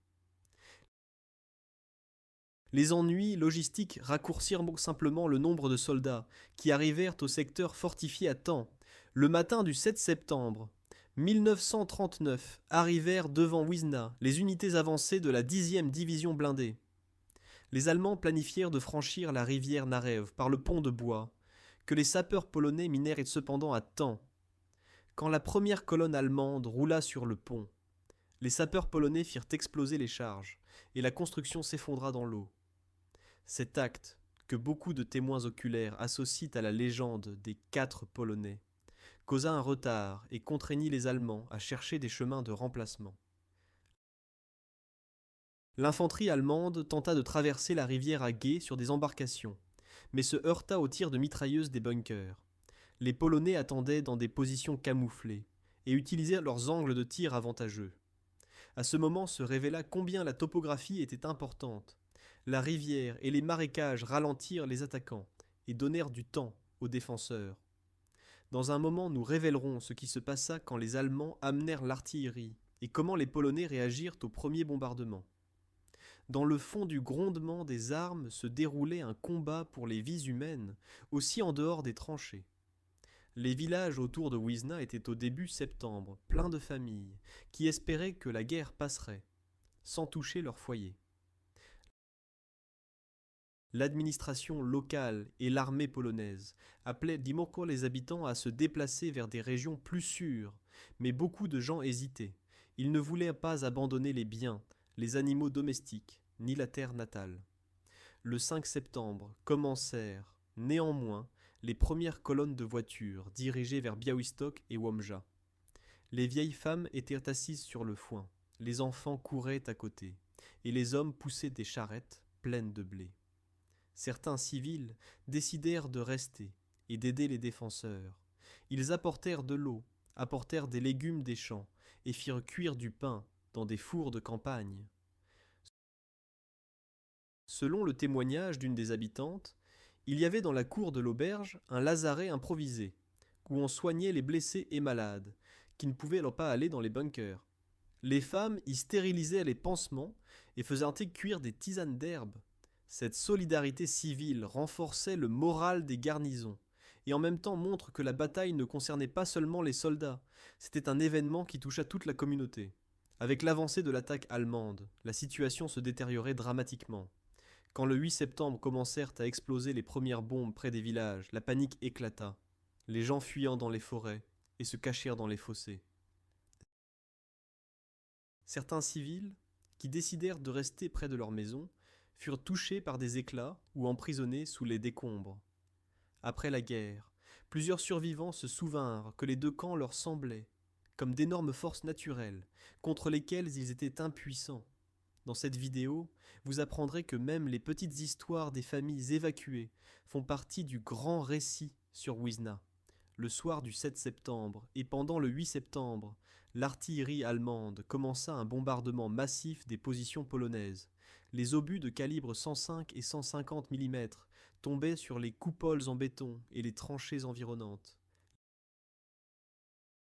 Les ennuis logistiques raccourcirent simplement le nombre de soldats qui arrivèrent au secteur fortifié à temps. Le matin du 7 septembre 1939 arrivèrent devant Wisna les unités avancées de la 10e division blindée. Les Allemands planifièrent de franchir la rivière Narew par le pont de bois, que les sapeurs polonais minèrent cependant à temps. Quand la première colonne allemande roula sur le pont, les sapeurs polonais firent exploser les charges et la construction s'effondra dans l'eau. Cet acte, que beaucoup de témoins oculaires associent à la légende des 4 Polonais, causa un retard et contraignit les Allemands à chercher des chemins de remplacement. L'infanterie allemande tenta de traverser la rivière à gué sur des embarcations, mais se heurta aux tirs de mitrailleuses des bunkers. Les Polonais attendaient dans des positions camouflées et utilisèrent leurs angles de tir avantageux. À ce moment se révéla combien la topographie était importante. La rivière et les marécages ralentirent les attaquants et donnèrent du temps aux défenseurs. Dans un moment, nous révélerons ce qui se passa quand les Allemands amenèrent l'artillerie et comment les Polonais réagirent au premier bombardement. Dans le fond du grondement des armes se déroulait un combat pour les vies humaines, aussi en dehors des tranchées. Les villages autour de Wisna étaient au début septembre, pleins de familles, qui espéraient que la guerre passerait, sans toucher leur foyer. L'administration locale et l'armée polonaise appelaient d'Imoko les habitants à se déplacer vers des régions plus sûres, mais beaucoup de gens hésitaient. Ils ne voulaient pas abandonner les biens, les animaux domestiques, ni la terre natale. Le 5 septembre commencèrent, néanmoins, les premières colonnes de voitures dirigées vers Białystok et Łomża. Les vieilles femmes étaient assises sur le foin, Les enfants couraient à côté, et les hommes poussaient des charrettes pleines de blé. Certains civils décidèrent de rester et d'aider les défenseurs. Ils apportèrent de l'eau, apportèrent des légumes des champs, et firent cuire du pain dans des fours de campagne. Selon le témoignage d'une des habitantes, il y avait dans la cour de l'auberge un lazaret improvisé, où on soignait les blessés et malades, qui ne pouvaient alors pas aller dans les bunkers. Les femmes y stérilisaient les pansements et faisaient cuire des tisanes d'herbe. Cette solidarité civile renforçait le moral des garnisons, et en même temps montre que la bataille ne concernait pas seulement les soldats, c'était un événement qui toucha toute la communauté. Avec l'avancée de l'attaque allemande, la situation se détériorait dramatiquement. Quand le 8 septembre commencèrent à exploser les premières bombes près des villages, la panique éclata, les gens fuyant dans les forêts et se cachèrent dans les fossés. Certains civils, qui décidèrent de rester près de leur maison, furent touchés par des éclats ou emprisonnés sous les décombres. Après la guerre, plusieurs survivants se souvinrent que les deux camps leur semblaient comme d'énormes forces naturelles contre lesquelles ils étaient impuissants. Dans cette vidéo, vous apprendrez que même les petites histoires des familles évacuées font partie du grand récit sur Wisna. Le soir du 7 septembre et pendant le 8 septembre, l'artillerie allemande commença un bombardement massif des positions polonaises. Les obus de calibre 105 et 150 mm tombaient sur les coupoles en béton et les tranchées environnantes.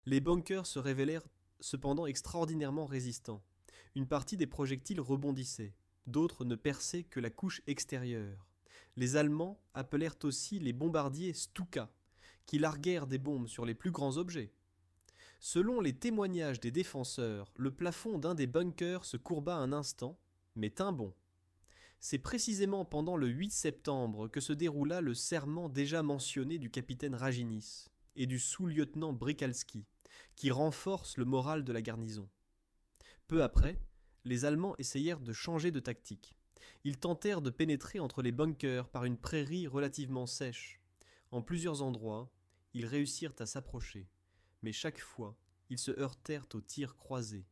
Les bunkers se révélèrent cependant extraordinairement résistants. Une partie des projectiles rebondissaient, d'autres ne perçaient que la couche extérieure. Les Allemands appelèrent aussi les bombardiers Stuka, qui larguèrent des bombes sur les plus grands objets. Selon les témoignages des défenseurs, le plafond d'un des bunkers se courba un instant, mais tint bon. C'est précisément pendant le 8 septembre que se déroula le serment déjà mentionné du capitaine Raginis et du sous-lieutenant Brikalski, qui renforce le moral de la garnison. Peu après, les Allemands essayèrent de changer de tactique. Ils tentèrent de pénétrer entre les bunkers par une prairie relativement sèche. En plusieurs endroits, ils réussirent à s'approcher, mais chaque fois, ils se heurtèrent aux tirs croisés.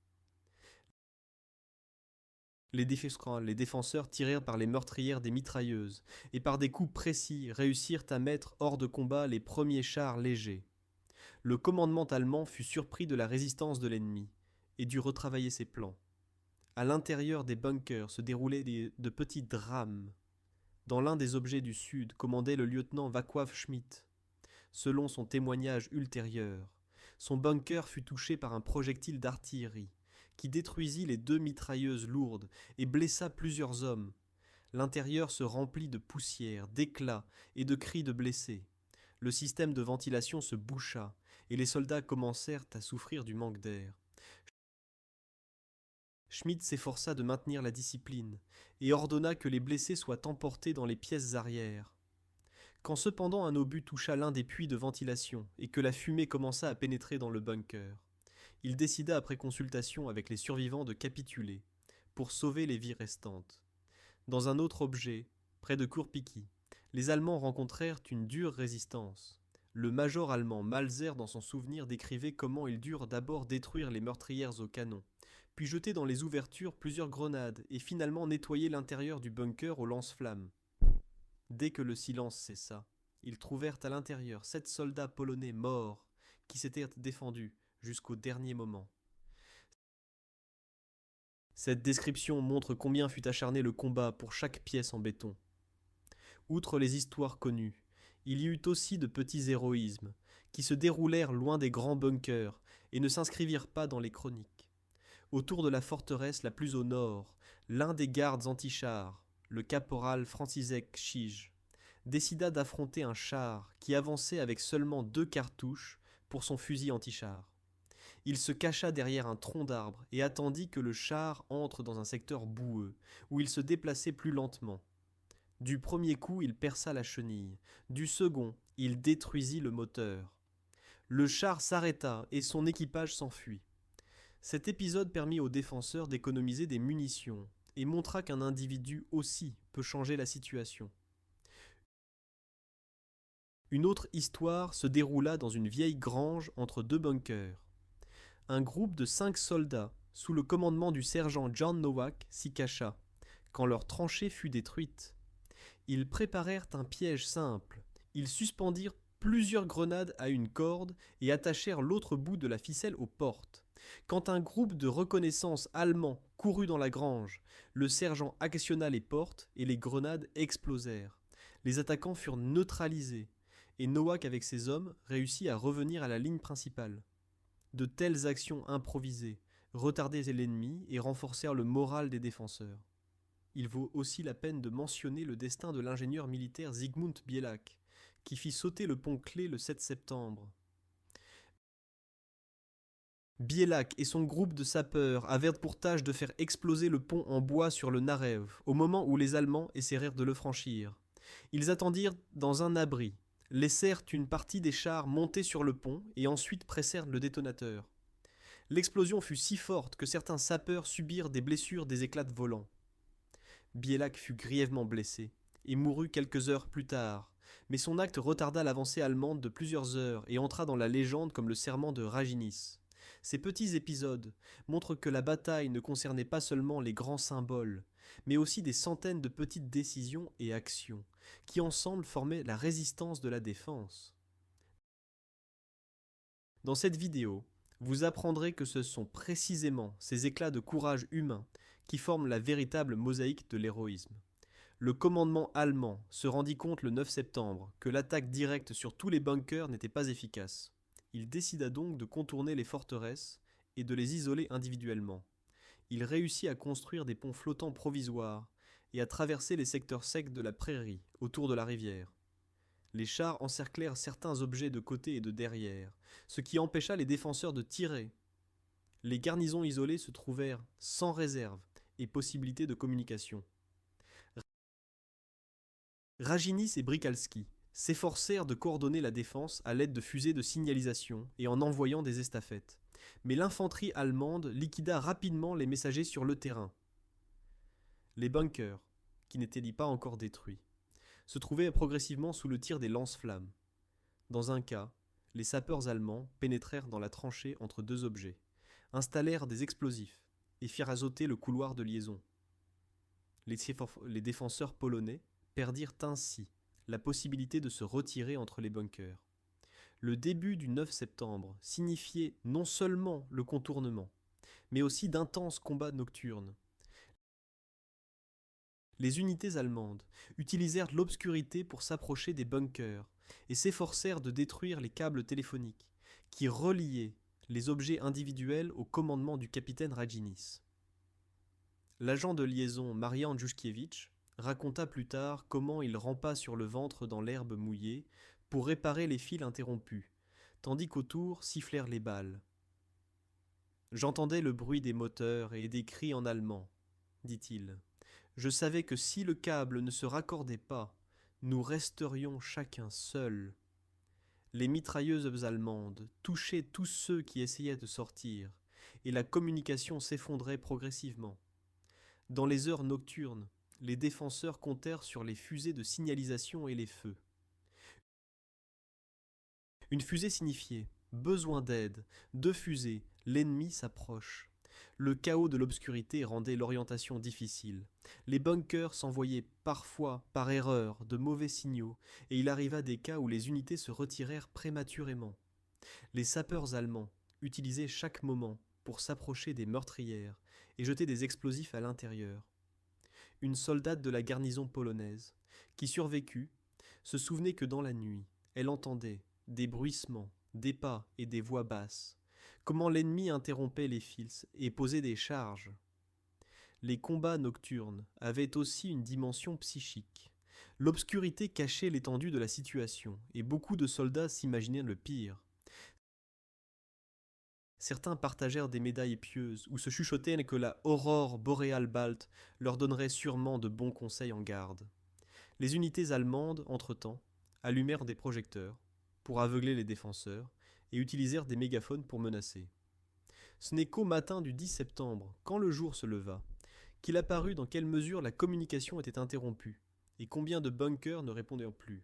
Les défenseurs tirèrent par les meurtrières des mitrailleuses et par des coups précis réussirent à mettre hors de combat les premiers chars légers. Le commandement allemand fut surpris de la résistance de l'ennemi et dut retravailler ses plans. À l'intérieur des bunkers se déroulaient de petits drames. Dans l'un des objets du sud commandait le lieutenant Vaclav Schmidt. Selon son témoignage ultérieur, son bunker fut touché par un projectile d'artillerie qui détruisit les 2 mitrailleuses lourdes et blessa plusieurs hommes. L'intérieur se remplit de poussière, d'éclats et de cris de blessés. Le système de ventilation se boucha et les soldats commencèrent à souffrir du manque d'air. Schmidt s'efforça de maintenir la discipline et ordonna que les blessés soient emportés dans les pièces arrière. Quand cependant un obus toucha l'un des puits de ventilation et que la fumée commença à pénétrer dans le bunker, il décida après consultation avec les survivants de capituler pour sauver les vies restantes. Dans un autre objet, près de Kourpiki, les Allemands rencontrèrent une dure résistance. Le major allemand Malzer dans son souvenir décrivait comment ils durent d'abord détruire les meurtrières au canon, puis jeter dans les ouvertures plusieurs grenades et finalement nettoyer l'intérieur du bunker au lance-flammes. Dès que le silence cessa, ils trouvèrent à l'intérieur 7 soldats polonais morts qui s'étaient défendus jusqu'au dernier moment. Cette description montre combien fut acharné le combat pour chaque pièce en béton. Outre les histoires connues, il y eut aussi de petits héroïsmes qui se déroulèrent loin des grands bunkers et ne s'inscrivirent pas dans les chroniques. Autour de la forteresse la plus au nord, l'un des gardes antichars, le caporal Franciszek Chij, décida d'affronter un char qui avançait avec seulement 2 cartouches pour son fusil antichar. Il se cacha derrière un tronc d'arbre et attendit que le char entre dans un secteur boueux, où il se déplaçait plus lentement. Du premier coup, il perça la chenille. Du second, il détruisit le moteur. Le char s'arrêta et son équipage s'enfuit. Cet épisode permit aux défenseurs d'économiser des munitions et montra qu'un individu aussi peut changer la situation. Une autre histoire se déroula dans une vieille grange entre 2 bunkers. Un groupe de 5 soldats sous le commandement du sergent John Nowak, s'y cacha, quand leur tranchée fut détruite. Ils préparèrent un piège simple. Ils suspendirent plusieurs grenades à une corde et attachèrent l'autre bout de la ficelle aux portes. Quand un groupe de reconnaissance allemand courut dans la grange, le sergent actionna les portes et les grenades explosèrent. Les attaquants furent neutralisés et Nowak avec ses hommes réussit à revenir à la ligne principale. De telles actions improvisées retardaient l'ennemi et renforcèrent le moral des défenseurs. Il vaut aussi la peine de mentionner le destin de l'ingénieur militaire Zygmunt Bielak, qui fit sauter le pont Clé le 7 septembre. Bielak et son groupe de sapeurs avaient pour tâche de faire exploser le pont en bois sur le Narev, au moment où les Allemands essayèrent de le franchir. Ils attendirent dans un abri, laissèrent une partie des chars monter sur le pont et ensuite pressèrent le détonateur. L'explosion fut si forte que certains sapeurs subirent des blessures des éclats de volant. Bielak fut grièvement blessé et mourut quelques heures plus tard, mais son acte retarda l'avancée allemande de plusieurs heures et entra dans la légende comme le serment de Raginis. Ces petits épisodes montrent que la bataille ne concernait pas seulement les grands symboles, mais aussi des centaines de petites décisions et actions, qui ensemble formaient la résistance de la défense. Dans cette vidéo, vous apprendrez que ce sont précisément ces éclats de courage humain qui forment la véritable mosaïque de l'héroïsme. Le commandement allemand se rendit compte le 9 septembre que l'attaque directe sur tous les bunkers n'était pas efficace. Il décida donc de contourner les forteresses et de les isoler individuellement. Il réussit à construire des ponts flottants provisoires et à traverser les secteurs secs de la prairie autour de la rivière. Les chars encerclèrent certains objets de côté et de derrière, ce qui empêcha les défenseurs de tirer. Les garnisons isolées se trouvèrent sans réserve et possibilité de communication. Raginis et Brikalski s'efforcèrent de coordonner la défense à l'aide de fusées de signalisation et en envoyant des estafettes. Mais l'infanterie allemande liquida rapidement les messagers sur le terrain. Les bunkers, qui n'étaient pas encore détruits, se trouvaient progressivement sous le tir des lance-flammes. Dans un cas, les sapeurs allemands pénétrèrent dans la tranchée entre deux objets, installèrent des explosifs et firent azoter le couloir de liaison. Les défenseurs polonais perdirent ainsi la possibilité de se retirer entre les bunkers. Le début du 9 septembre signifiait non seulement le contournement, mais aussi d'intenses combats nocturnes. Les unités allemandes utilisèrent l'obscurité pour s'approcher des bunkers et s'efforcèrent de détruire les câbles téléphoniques qui reliaient les objets individuels au commandement du capitaine Raginis. L'agent de liaison Marian Juszkiewicz raconta plus tard comment il rampa sur le ventre dans l'herbe mouillée pour réparer les fils interrompus, tandis qu'autour sifflèrent les balles. « J'entendais le bruit des moteurs et des cris en allemand, dit-il. Je savais que si le câble ne se raccordait pas, nous resterions chacun seuls. Les mitrailleuses allemandes touchaient tous ceux qui essayaient de sortir, et la communication s'effondrait progressivement. Dans les heures nocturnes, les défenseurs comptèrent sur les fusées de signalisation et les feux. Une fusée signifiait « besoin d'aide »,« deux fusées, l'ennemi s'approche ». Le chaos de l'obscurité rendait l'orientation difficile. Les bunkers s'envoyaient parfois, par erreur, de mauvais signaux, et il arriva des cas où les unités se retirèrent prématurément. Les sapeurs allemands utilisaient chaque moment pour s'approcher des meurtrières et jeter des explosifs à l'intérieur. Une soldate de la garnison polonaise, qui survécut, se souvenait que dans la nuit, elle entendait des bruissements, des pas et des voix basses, comment l'ennemi interrompait les fils et posait des charges. Les combats nocturnes avaient aussi une dimension psychique. L'obscurité cachait l'étendue de la situation, et beaucoup de soldats s'imaginaient le pire. Certains partagèrent des médailles pieuses ou se chuchotaient que la aurore boréale balte leur donnerait sûrement de bons conseils en garde. Les unités allemandes, entre-temps, allumèrent des projecteurs pour aveugler les défenseurs et utilisèrent des mégaphones pour menacer. Ce n'est qu'au matin du 10 septembre, quand le jour se leva, qu'il apparut dans quelle mesure la communication était interrompue et combien de bunkers ne répondaient plus.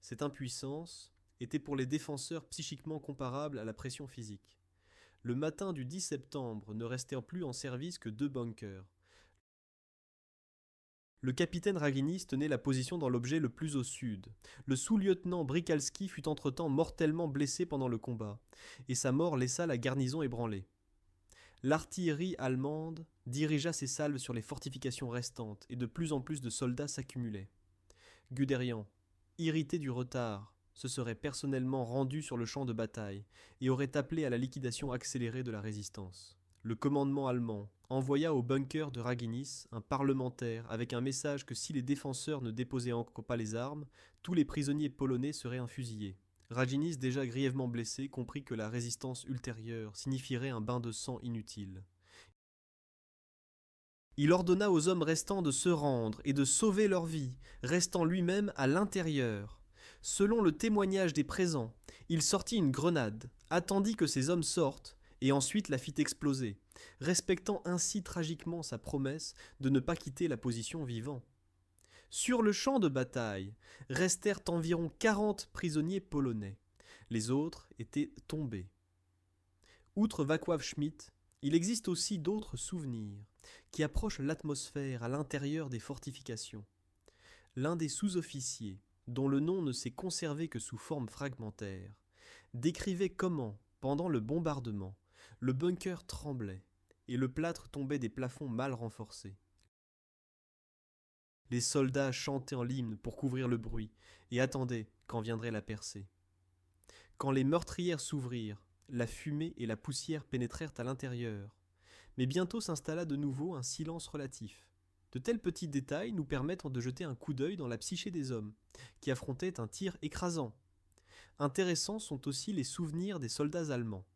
Cette impuissance était pour les défenseurs psychiquement comparable à la pression physique. Le matin du 10 septembre ne restèrent plus en service que 2 bunkers. Le capitaine Raginis tenait la position dans l'objet le plus au sud. Le sous-lieutenant Brikalski fut entre-temps mortellement blessé pendant le combat, et sa mort laissa la garnison ébranlée. L'artillerie allemande dirigea ses salves sur les fortifications restantes, et de plus en plus de soldats s'accumulaient. Guderian, irrité du retard, se serait personnellement rendu sur le champ de bataille et aurait appelé à la liquidation accélérée de la résistance. Le commandement allemand envoya au bunker de Raginis un parlementaire avec un message que si les défenseurs ne déposaient encore pas les armes, tous les prisonniers polonais seraient fusillés. Raginis, déjà grièvement blessé, comprit que la résistance ultérieure signifierait un bain de sang inutile. Il ordonna aux hommes restants de se rendre et de sauver leur vie, restant lui-même à l'intérieur. Selon le témoignage des présents, il sortit une grenade, attendit que ces hommes sortent, et ensuite la fit exploser, respectant ainsi tragiquement sa promesse de ne pas quitter la position vivant. Sur le champ de bataille restèrent environ 40 prisonniers polonais. Les autres étaient tombés. Outre Wacław Schmidt, il existe aussi d'autres souvenirs qui approchent l'atmosphère à l'intérieur des fortifications. L'un des sous-officiers, dont le nom ne s'est conservé que sous forme fragmentaire, décrivait comment, pendant le bombardement, le bunker tremblait et le plâtre tombait des plafonds mal renforcés. Les soldats chantaient en l'hymne pour couvrir le bruit et attendaient quand viendrait la percée. Quand les meurtrières s'ouvrirent, la fumée et la poussière pénétrèrent à l'intérieur, mais bientôt s'installa de nouveau un silence relatif. De tels petits détails nous permettent de jeter un coup d'œil dans la psyché des hommes, qui affrontaient un tir écrasant. Intéressants sont aussi les souvenirs des soldats allemands.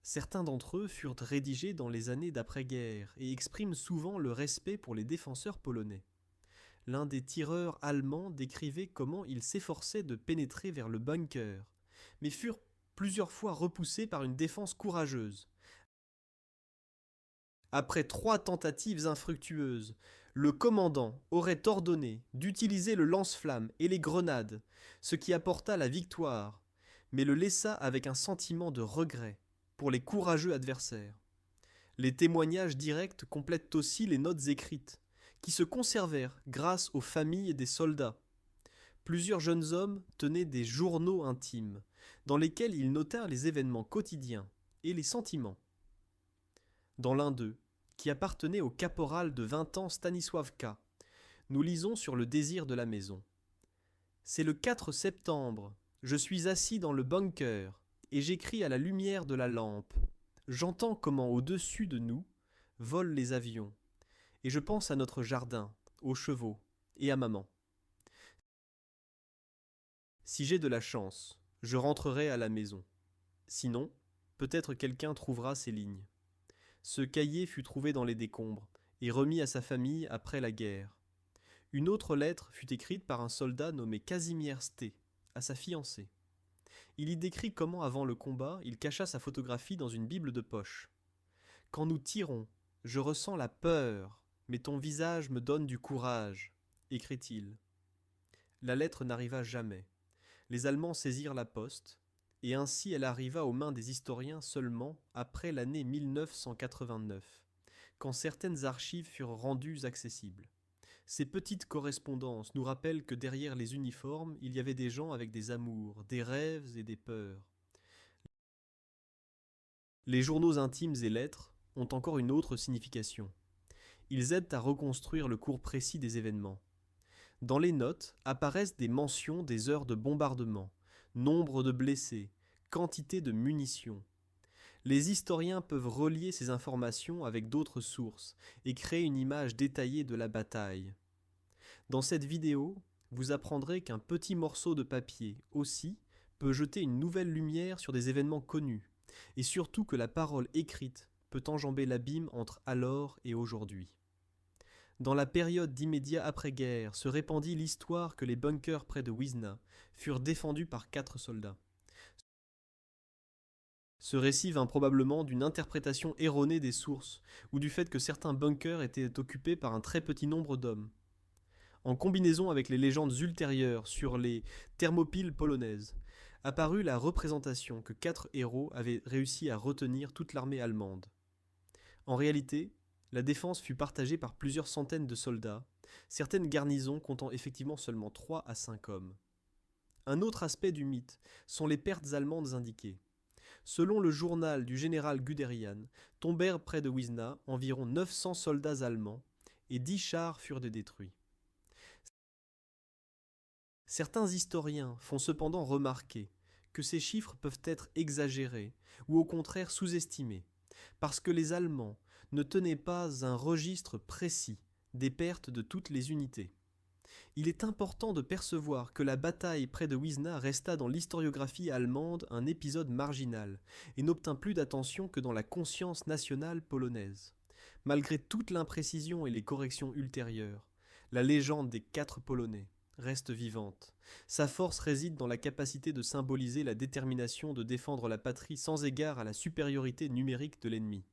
Certains d'entre eux furent rédigés dans les années d'après-guerre et expriment souvent le respect pour les défenseurs polonais. L'un des tireurs allemands décrivait comment ils s'efforçaient de pénétrer vers le bunker, mais furent plusieurs fois repoussés par une défense courageuse. Après 3 tentatives infructueuses, le commandant aurait ordonné d'utiliser le lance-flammes et les grenades, ce qui apporta la victoire, mais le laissa avec un sentiment de regret pour les courageux adversaires. Les témoignages directs complètent aussi les notes écrites, qui se conservèrent grâce aux familles des soldats. Plusieurs jeunes hommes tenaient des journaux intimes, dans lesquels ils notèrent les événements quotidiens et les sentiments. Dans l'un d'eux, qui appartenait au caporal de 20 ans Stanisław K., nous lisons sur le désir de la maison. C'est le 4 septembre, je suis assis dans le bunker, et j'écris à la lumière de la lampe. J'entends comment au-dessus de nous volent les avions, et je pense à notre jardin, aux chevaux et à maman. Si j'ai de la chance, je rentrerai à la maison. Sinon, peut-être quelqu'un trouvera ces lignes. Ce cahier fut trouvé dans les décombres et remis à sa famille après la guerre. Une autre lettre fut écrite par un soldat nommé Kazimierz Ste, à sa fiancée. Il y décrit comment, avant le combat, il cacha sa photographie dans une bible de poche. « Quand nous tirons, je ressens la peur, mais ton visage me donne du courage », écrit-il. La lettre n'arriva jamais. Les Allemands saisirent la poste, et ainsi elle arriva aux mains des historiens seulement après l'année 1989, quand certaines archives furent rendues accessibles. Ces petites correspondances nous rappellent que derrière les uniformes, il y avait des gens avec des amours, des rêves et des peurs. Les journaux intimes et lettres ont encore une autre signification. Ils aident à reconstruire le cours précis des événements. Dans les notes apparaissent des mentions des heures de bombardement, nombre de blessés, quantité de munitions. Les historiens peuvent relier ces informations avec d'autres sources et créer une image détaillée de la bataille. Dans cette vidéo, vous apprendrez qu'un petit morceau de papier, aussi, peut jeter une nouvelle lumière sur des événements connus, et surtout que la parole écrite peut enjamber l'abîme entre alors et aujourd'hui. Dans la période d'immédiat après-guerre se répandit l'histoire que les bunkers près de Wisna furent défendus par 4 soldats. Ce récit vint probablement d'une interprétation erronée des sources ou du fait que certains bunkers étaient occupés par un très petit nombre d'hommes. En combinaison avec les légendes ultérieures sur les thermopyles polonaises, apparut la représentation que 4 héros avaient réussi à retenir toute l'armée allemande. En réalité, la défense fut partagée par plusieurs centaines de soldats, certaines garnisons comptant effectivement seulement 3 à 5 hommes. Un autre aspect du mythe sont les pertes allemandes indiquées. Selon le journal du général Guderian, tombèrent près de Wisna environ 900 soldats allemands et 10 chars furent détruits. Certains historiens font cependant remarquer que ces chiffres peuvent être exagérés ou au contraire sous-estimés, parce que les Allemands ne tenaient pas un registre précis des pertes de toutes les unités. Il est important de percevoir que la bataille près de Wisna resta dans l'historiographie allemande un épisode marginal et n'obtint plus d'attention que dans la conscience nationale polonaise. Malgré toute l'imprécision et les corrections ultérieures, la légende des 4 Polonais reste vivante. Sa force réside dans la capacité de symboliser la détermination de défendre la patrie sans égard à la supériorité numérique de l'ennemi.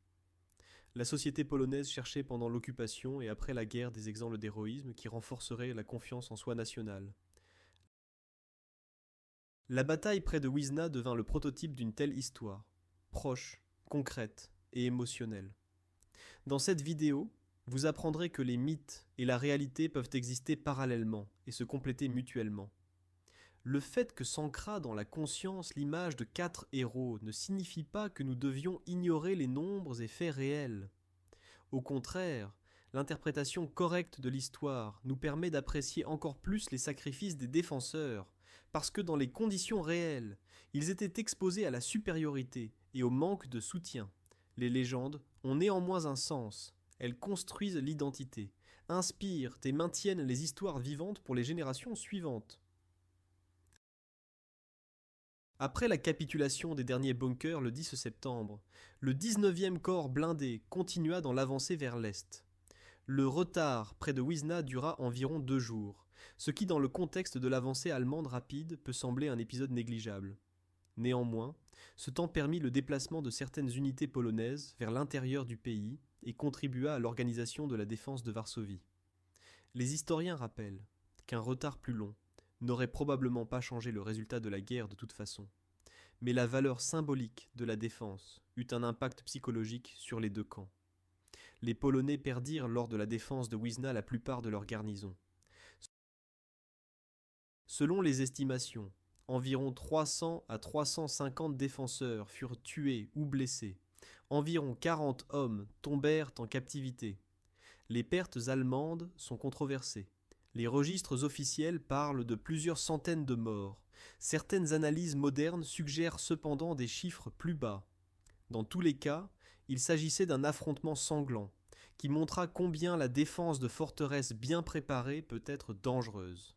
La société polonaise cherchait pendant l'occupation et après la guerre des exemples d'héroïsme qui renforceraient la confiance en soi nationale. La bataille près de Wisna devint le prototype d'une telle histoire, proche, concrète et émotionnelle. Dans cette vidéo, vous apprendrez que les mythes et la réalité peuvent exister parallèlement et se compléter mutuellement. Le fait que s'ancra dans la conscience l'image de 4 héros ne signifie pas que nous devions ignorer les nombres et faits réels. Au contraire, l'interprétation correcte de l'histoire nous permet d'apprécier encore plus les sacrifices des défenseurs, parce que dans les conditions réelles, ils étaient exposés à la supériorité et au manque de soutien. Les légendes ont néanmoins un sens, elles construisent l'identité, inspirent et maintiennent les histoires vivantes pour les générations suivantes. Après la capitulation des derniers bunkers le 10 septembre, le 19e corps blindé continua dans l'avancée vers l'est. Le retard près de Wisna dura environ 2 jours, ce qui dans le contexte de l'avancée allemande rapide peut sembler un épisode négligeable. Néanmoins, ce temps permit le déplacement de certaines unités polonaises vers l'intérieur du pays et contribua à l'organisation de la défense de Varsovie. Les historiens rappellent qu'un retard plus long n'aurait probablement pas changé le résultat de la guerre de toute façon. Mais la valeur symbolique de la défense eut un impact psychologique sur les 2 camps. Les Polonais perdirent lors de la défense de Wisna la plupart de leurs garnisons. Selon les estimations, environ 300 à 350 défenseurs furent tués ou blessés. Environ 40 hommes tombèrent en captivité. Les pertes allemandes sont controversées. Les registres officiels parlent de plusieurs centaines de morts. Certaines analyses modernes suggèrent cependant des chiffres plus bas. Dans tous les cas, il s'agissait d'un affrontement sanglant, qui montra combien la défense de forteresses bien préparées peut être dangereuse.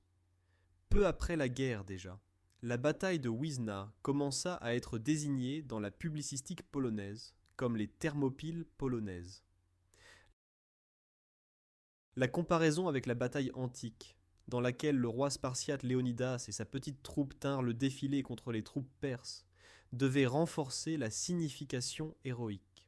Peu après la guerre déjà, la bataille de Wisna commença à être désignée dans la publicistique polonaise comme les Thermopyles polonaises. La comparaison avec la bataille antique, dans laquelle le roi spartiate Léonidas et sa petite troupe tinrent le défilé contre les troupes perses, devait renforcer la signification héroïque.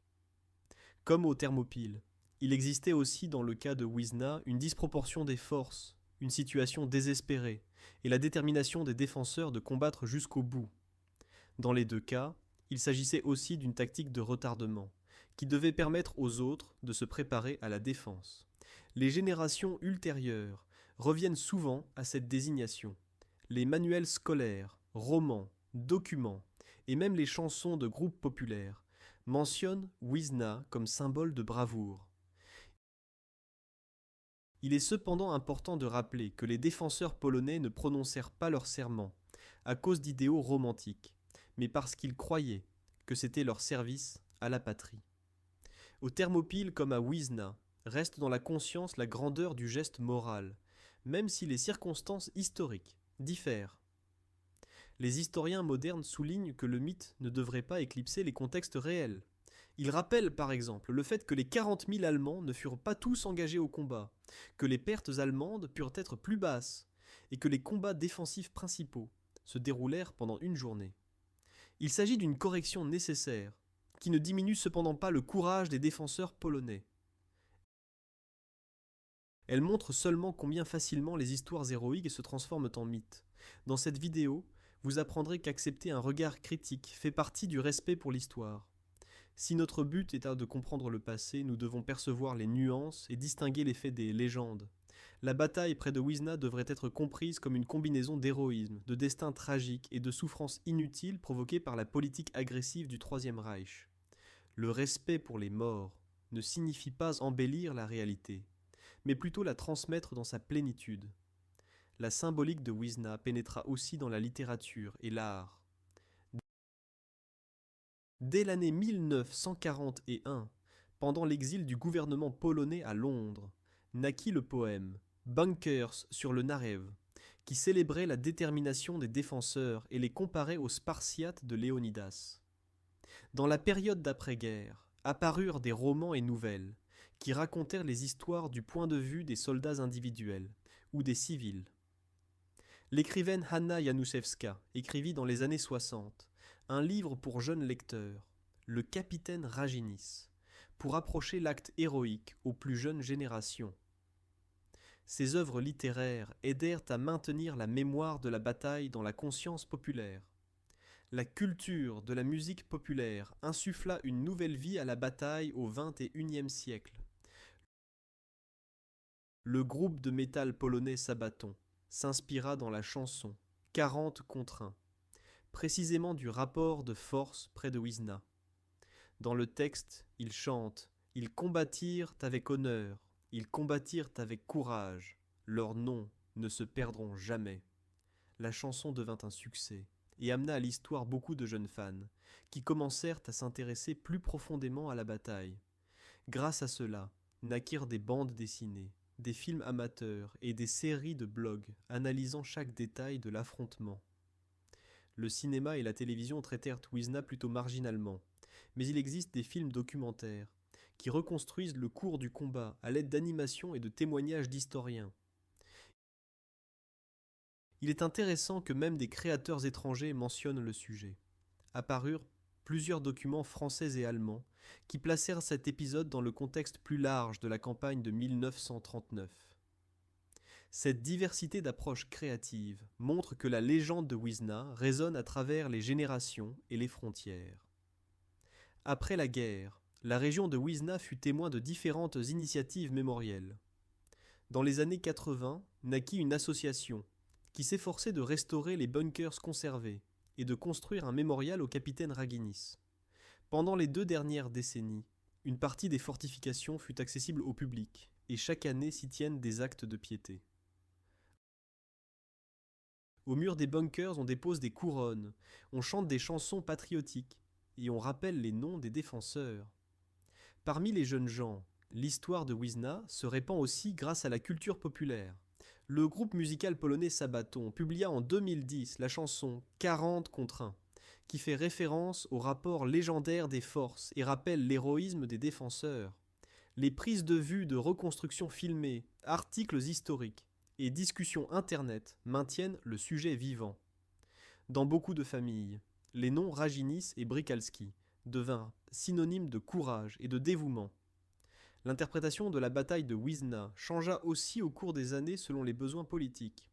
Comme aux Thermopyles, il existait aussi dans le cas de Wisna une disproportion des forces, une situation désespérée, et la détermination des défenseurs de combattre jusqu'au bout. Dans les 2 cas, il s'agissait aussi d'une tactique de retardement, qui devait permettre aux autres de se préparer à la défense. Les générations ultérieures reviennent souvent à cette désignation. Les manuels scolaires, romans, documents et même les chansons de groupes populaires mentionnent Wisna comme symbole de bravoure. Il est cependant important de rappeler que les défenseurs polonais ne prononcèrent pas leur serment à cause d'idéaux romantiques, mais parce qu'ils croyaient que c'était leur service à la patrie. Aux Thermopyles comme à Wisna, reste dans la conscience la grandeur du geste moral, même si les circonstances historiques diffèrent. Les historiens modernes soulignent que le mythe ne devrait pas éclipser les contextes réels. Ils rappellent par exemple le fait que les 40 000 Allemands ne furent pas tous engagés au combat, que les pertes allemandes purent être plus basses, et que les combats défensifs principaux se déroulèrent pendant une journée. Il s'agit d'une correction nécessaire, qui ne diminue cependant pas le courage des défenseurs polonais. Elle montre seulement combien facilement les histoires héroïques se transforment en mythes. Dans cette vidéo, Vous apprendrez qu'accepter un regard critique fait partie du respect pour l'histoire. Si notre but est de comprendre le passé, nous devons percevoir les nuances et distinguer les faits des légendes. La bataille près de Wisna devrait être comprise comme une combinaison d'héroïsme, de destin tragique et de souffrances inutiles provoquées par la politique agressive du Troisième Reich. Le respect pour les morts ne signifie pas embellir la réalité, mais plutôt la transmettre dans sa plénitude. La symbolique de Wisna pénétra aussi dans la littérature et l'art. Dès l'année 1941, pendant l'exil du gouvernement polonais à Londres, naquit le poème Bunkers sur le Narew, qui célébrait la détermination des défenseurs et les comparait aux Spartiates de Léonidas. Dans la période d'après-guerre, apparurent des romans et nouvelles qui racontèrent les histoires du point de vue des soldats individuels ou des civils. L'écrivaine Hanna Januszewska écrivit dans les années 60 un livre pour jeunes lecteurs, Le Capitaine Raginis, pour approcher l'acte héroïque aux plus jeunes générations. Ces œuvres littéraires aidèrent à maintenir la mémoire de la bataille dans la conscience populaire. La culture de la musique populaire insuffla une nouvelle vie à la bataille au XXIe siècle. Le groupe de métal polonais Sabaton s'inspira dans la chanson 40 contre 1, précisément du rapport de force près de Wisna. Dans le texte, ils chantent « Ils combattirent avec honneur, ils combattirent avec courage, leurs noms ne se perdront jamais ». La chanson devint un succès et amena à l'histoire beaucoup de jeunes fans, qui commencèrent à s'intéresser plus profondément à la bataille. Grâce à cela, naquirent des bandes dessinées, des films amateurs et des séries de blogs analysant chaque détail de l'affrontement. Le cinéma et la télévision traitèrent Wisna plutôt marginalement, mais il existe des films documentaires qui reconstruisent le cours du combat à l'aide d'animations et de témoignages d'historiens. Il est intéressant que même des créateurs étrangers mentionnent le sujet. Apparurent plusieurs documents français et allemands qui placèrent cet épisode dans le contexte plus large de la campagne de 1939. Cette diversité d'approches créatives montre que la légende de Wisna résonne à travers les générations et les frontières. Après la guerre, la région de Wisna fut témoin de différentes initiatives mémorielles. Dans les années 80, naquit une association qui s'efforçait de restaurer les bunkers conservés et de construire un mémorial au capitaine Raginis. Pendant les 2 dernières décennies, une partie des fortifications fut accessible au public et chaque année s'y tiennent des actes de piété. Au mur des bunkers, on dépose des couronnes, on chante des chansons patriotiques et on rappelle les noms des défenseurs. Parmi les jeunes gens, l'histoire de Wisna se répand aussi grâce à la culture populaire. Le groupe musical polonais Sabaton publia en 2010 la chanson 40 contre 1, qui fait référence au rapport légendaire des forces et rappelle l'héroïsme des défenseurs. Les prises de vue de reconstructions filmées, articles historiques et discussions internet maintiennent le sujet vivant. Dans beaucoup de familles, les noms Raginis et Brikalski devinrent synonymes de courage et de dévouement. L'interprétation de la bataille de Wisna changea aussi au cours des années selon les besoins politiques.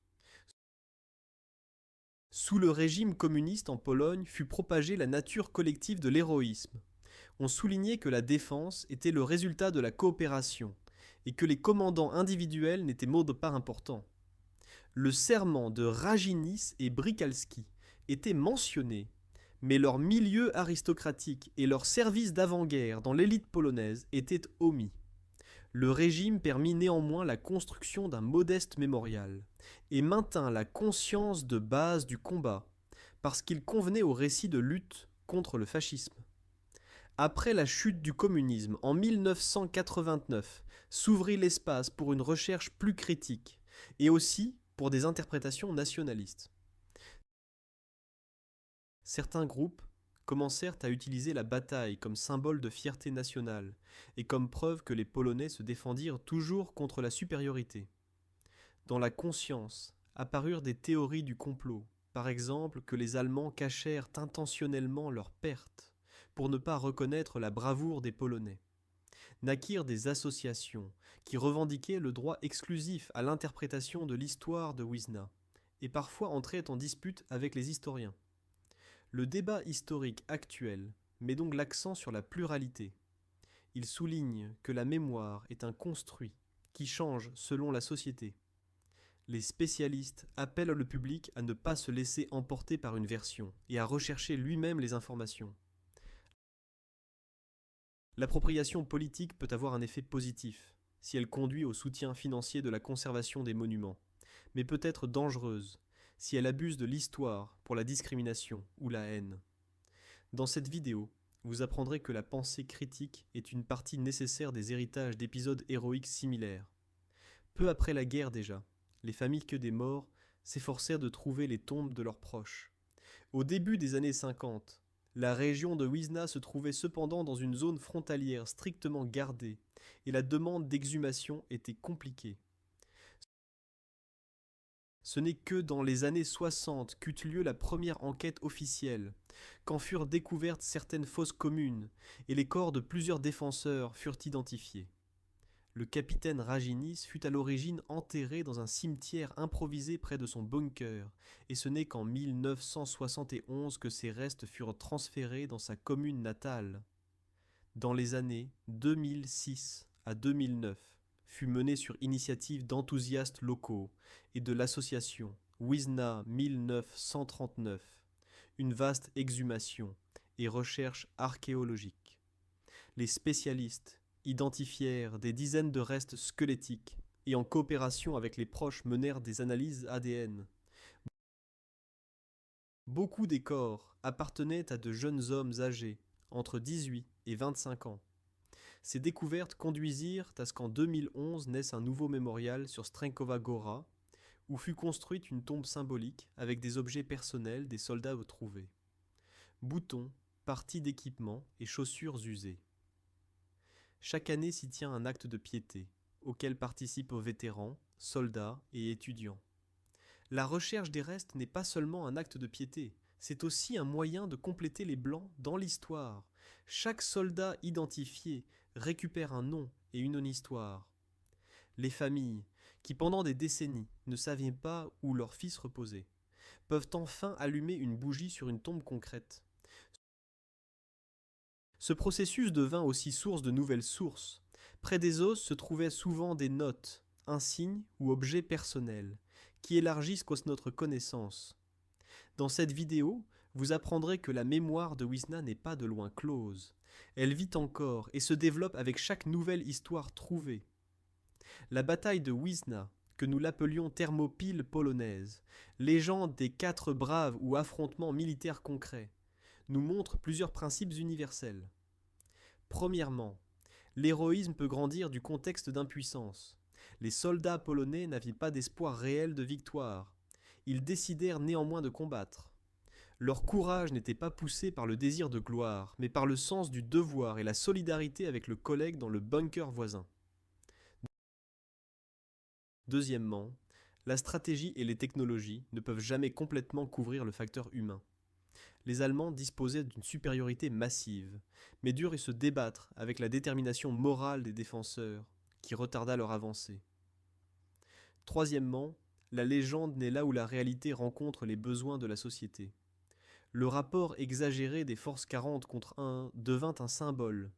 Sous le régime communiste en Pologne fut propagée la nature collective de l'héroïsme. On soulignait que la défense était le résultat de la coopération et que les commandants individuels n'étaient mot de pas importants. Le serment de Raginis et Brikalski était mentionné, mais leur milieu aristocratique et leur service d'avant-guerre dans l'élite polonaise étaient omis. Le régime permit néanmoins la construction d'un modeste mémorial et maintint la conscience de base du combat, parce qu'il convenait au récit de lutte contre le fascisme. Après la chute du communisme en 1989, s'ouvrit l'espace pour une recherche plus critique et aussi pour des interprétations nationalistes. Certains groupes commencèrent à utiliser la bataille comme symbole de fierté nationale et comme preuve que les Polonais se défendirent toujours contre la supériorité. Dans la conscience apparurent des théories du complot, par exemple que les Allemands cachèrent intentionnellement leurs pertes pour ne pas reconnaître la bravoure des Polonais. Naquirent des associations qui revendiquaient le droit exclusif à l'interprétation de l'histoire de Wisna et parfois entrait en dispute avec les historiens. Le débat historique actuel met donc l'accent sur la pluralité. Il souligne que la mémoire est un construit qui change selon la société. Les spécialistes appellent le public à ne pas se laisser emporter par une version et à rechercher lui-même les informations. L'appropriation politique peut avoir un effet positif si elle conduit au soutien financier de la conservation des monuments, mais peut être dangereuse si elle abuse de l'histoire pour la discrimination ou la haine. Dans cette vidéo, vous apprendrez que la pensée critique est une partie nécessaire des héritages d'épisodes héroïques similaires. Peu après la guerre déjà, les familles que des morts s'efforcèrent de trouver les tombes de leurs proches. Au début des années 50, la région de Wisna se trouvait cependant dans une zone frontalière strictement gardée et la demande d'exhumation était compliquée. Ce n'est que dans les années 60 qu'eut lieu la première enquête officielle, quand furent découvertes certaines fosses communes et les corps de plusieurs défenseurs furent identifiés. Le capitaine Raginis fut à l'origine enterré dans un cimetière improvisé près de son bunker, et ce n'est qu'en 1971 que ses restes furent transférés dans sa commune natale. Dans les années 2006 à 2009, fut menée sur initiative d'enthousiastes locaux et de l'association Wisna 1939, une vaste exhumation et recherche archéologique. Les spécialistes identifièrent des dizaines de restes squelettiques et en coopération avec les proches menèrent des analyses ADN. Beaucoup des corps appartenaient à de jeunes hommes âgés, entre 18 et 25 ans. Ces découvertes conduisirent à ce qu'en 2011 naisse un nouveau mémorial sur Strenkowa Gora, où fut construite une tombe symbolique avec des objets personnels des soldats retrouvés. Boutons, parties d'équipement et chaussures usées. Chaque année s'y tient un acte de piété, auquel participent vétérans, soldats et étudiants. La recherche des restes n'est pas seulement un acte de piété, c'est aussi un moyen de compléter les blancs dans l'histoire. Chaque soldat identifié récupère un nom et une histoire. Les familles, qui pendant des décennies ne savaient pas où leur fils reposait, peuvent enfin allumer une bougie sur une tombe concrète. Ce processus devint aussi source de nouvelles sources. Près des os se trouvaient souvent des notes, insignes ou objets personnels, qui élargissent notre connaissance. Dans cette vidéo, vous apprendrez que la mémoire de Wisna n'est pas de loin close. Elle vit encore et se développe avec chaque nouvelle histoire trouvée. La bataille de Wisna, que nous l'appelions Thermopyle polonaise, légende des 4 braves ou affrontements militaires concrets, nous montre plusieurs principes universels. Premièrement, l'héroïsme peut grandir du contexte d'impuissance. Les soldats polonais n'avaient pas d'espoir réel de victoire. Ils décidèrent néanmoins de combattre. Leur courage n'était pas poussé par le désir de gloire, mais par le sens du devoir et la solidarité avec le collègue dans le bunker voisin. Deuxièmement, la stratégie et les technologies ne peuvent jamais complètement couvrir le facteur humain. Les Allemands disposaient d'une supériorité massive, mais durent se débattre avec la détermination morale des défenseurs, qui retarda leur avancée. Troisièmement, la légende naît là où la réalité rencontre les besoins de la société. Le rapport exagéré des forces 40 contre 1 devint un symbole,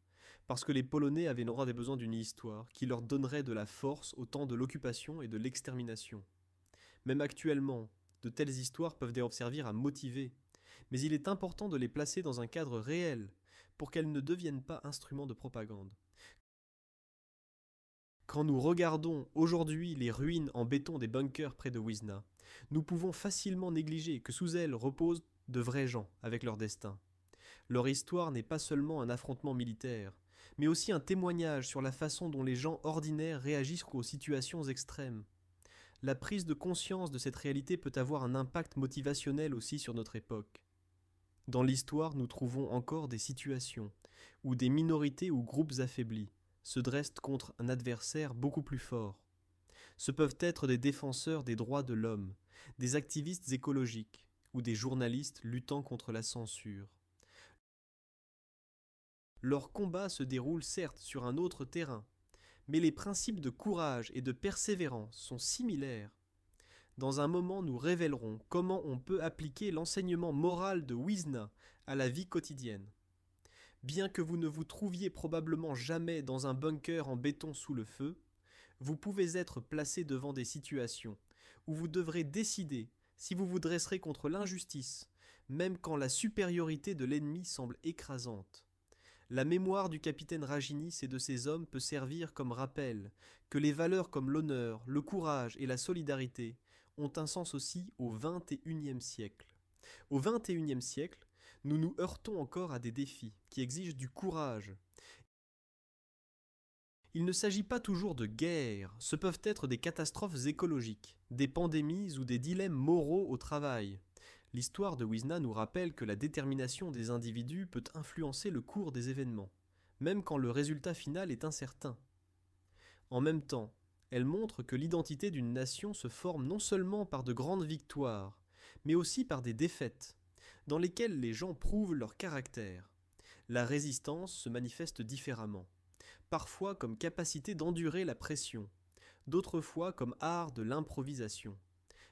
parce que les Polonais avaient le droit des besoins d'une histoire qui leur donnerait de la force au temps de l'occupation et de l'extermination. Même actuellement, de telles histoires peuvent d'ailleurs servir à motiver, mais il est important de les placer dans un cadre réel pour qu'elles ne deviennent pas instruments de propagande. Quand nous regardons aujourd'hui les ruines en béton des bunkers près de Wisna, nous pouvons facilement négliger que sous elles reposent de vrais gens avec leur destin. Leur histoire n'est pas seulement un affrontement militaire, mais aussi un témoignage sur la façon dont les gens ordinaires réagissent aux situations extrêmes. La prise de conscience de cette réalité peut avoir un impact motivationnel aussi sur notre époque. Dans l'histoire, nous trouvons encore des situations où des minorités ou groupes affaiblis se dressent contre un adversaire beaucoup plus fort. Ce peuvent être des défenseurs des droits de l'homme, des activistes écologiques ou des journalistes luttant contre la censure. Leur combat se déroule certes sur un autre terrain, mais les principes de courage et de persévérance sont similaires. Dans un moment, nous révélerons comment on peut appliquer l'enseignement moral de Wisna à la vie quotidienne. Bien que vous ne vous trouviez probablement jamais dans un bunker en béton sous le feu, vous pouvez être placé devant des situations où vous devrez décider si vous vous dresserez contre l'injustice, même quand la supériorité de l'ennemi semble écrasante. La mémoire du capitaine Rajini et de ses hommes peut servir comme rappel que les valeurs comme l'honneur, le courage et la solidarité ont un sens aussi au XXIe siècle. Au XXIe siècle, nous nous heurtons encore à des défis qui exigent du courage. Il ne s'agit pas toujours de guerre, ce peuvent être des catastrophes écologiques, des pandémies ou des dilemmes moraux au travail. L'histoire de Wisna nous rappelle que la détermination des individus peut influencer le cours des événements, même quand le résultat final est incertain. En même temps, elle montre que l'identité d'une nation se forme non seulement par de grandes victoires, mais aussi par des défaites, dans lesquelles les gens prouvent leur caractère. La résistance se manifeste différemment, parfois comme capacité d'endurer la pression, d'autres fois comme art de l'improvisation.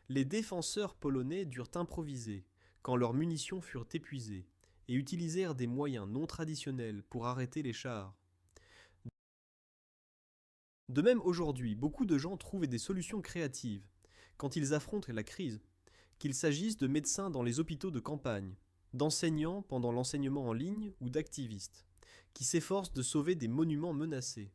Les défenseurs polonais durent improviser quand leurs munitions furent épuisées et utilisèrent des moyens non traditionnels pour arrêter les chars. De même aujourd'hui, beaucoup de gens trouvent des solutions créatives quand ils affrontent la crise, qu'il s'agisse de médecins dans les hôpitaux de campagne, d'enseignants pendant l'enseignement en ligne ou d'activistes, qui s'efforcent de sauver des monuments menacés.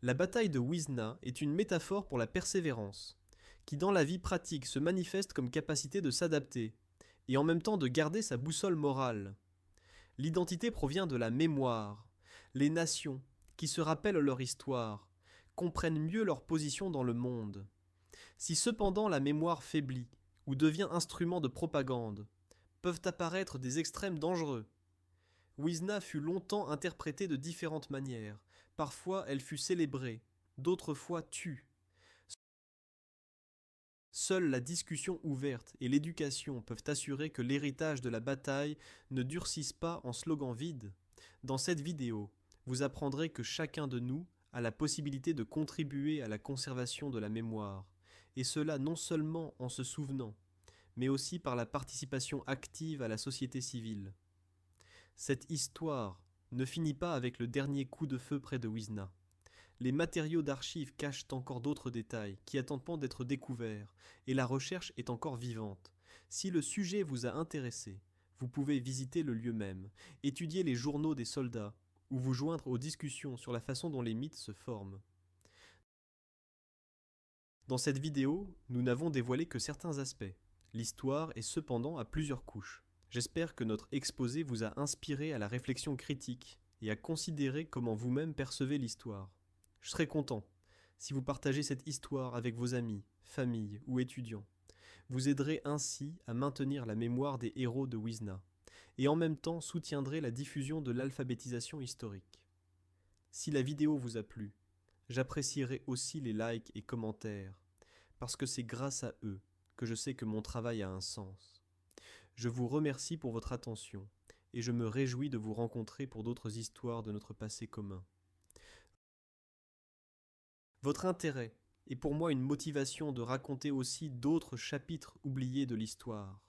La bataille de Wisna est une métaphore pour la persévérance, qui dans la vie pratique se manifeste comme capacité de s'adapter, et en même temps de garder sa boussole morale. L'identité provient de la mémoire. Les nations, qui se rappellent leur histoire, comprennent mieux leur position dans le monde. Si cependant la mémoire faiblit, ou devient instrument de propagande, peuvent apparaître des extrêmes dangereux. Wisna fut longtemps interprétée de différentes manières. Parfois elle fut célébrée, d'autres fois tue. Seule la discussion ouverte et l'éducation peuvent assurer que l'héritage de la bataille ne durcisse pas en slogans vides. Dans cette vidéo, vous apprendrez que chacun de nous a la possibilité de contribuer à la conservation de la mémoire, et cela non seulement en se souvenant, mais aussi par la participation active à la société civile. Cette histoire ne finit pas avec le dernier coup de feu près de Wisna. Les matériaux d'archives cachent encore d'autres détails qui attendent d'être découverts, et la recherche est encore vivante. Si le sujet vous a intéressé, vous pouvez visiter le lieu même, étudier les journaux des soldats, ou vous joindre aux discussions sur la façon dont les mythes se forment. Dans cette vidéo, nous n'avons dévoilé que certains aspects. L'histoire est cependant à plusieurs couches. J'espère que notre exposé vous a inspiré à la réflexion critique et à considérer comment vous-même percevez l'histoire. Je serai content si vous partagez cette histoire avec vos amis, familles ou étudiants. Vous aiderez ainsi à maintenir la mémoire des héros de Wisna et en même temps soutiendrez la diffusion de l'alphabétisation historique. Si la vidéo vous a plu, j'apprécierai aussi les likes et commentaires parce que c'est grâce à eux que je sais que mon travail a un sens. Je vous remercie pour votre attention et je me réjouis de vous rencontrer pour d'autres histoires de notre passé commun. Votre intérêt est pour moi une motivation de raconter aussi d'autres chapitres oubliés de l'histoire.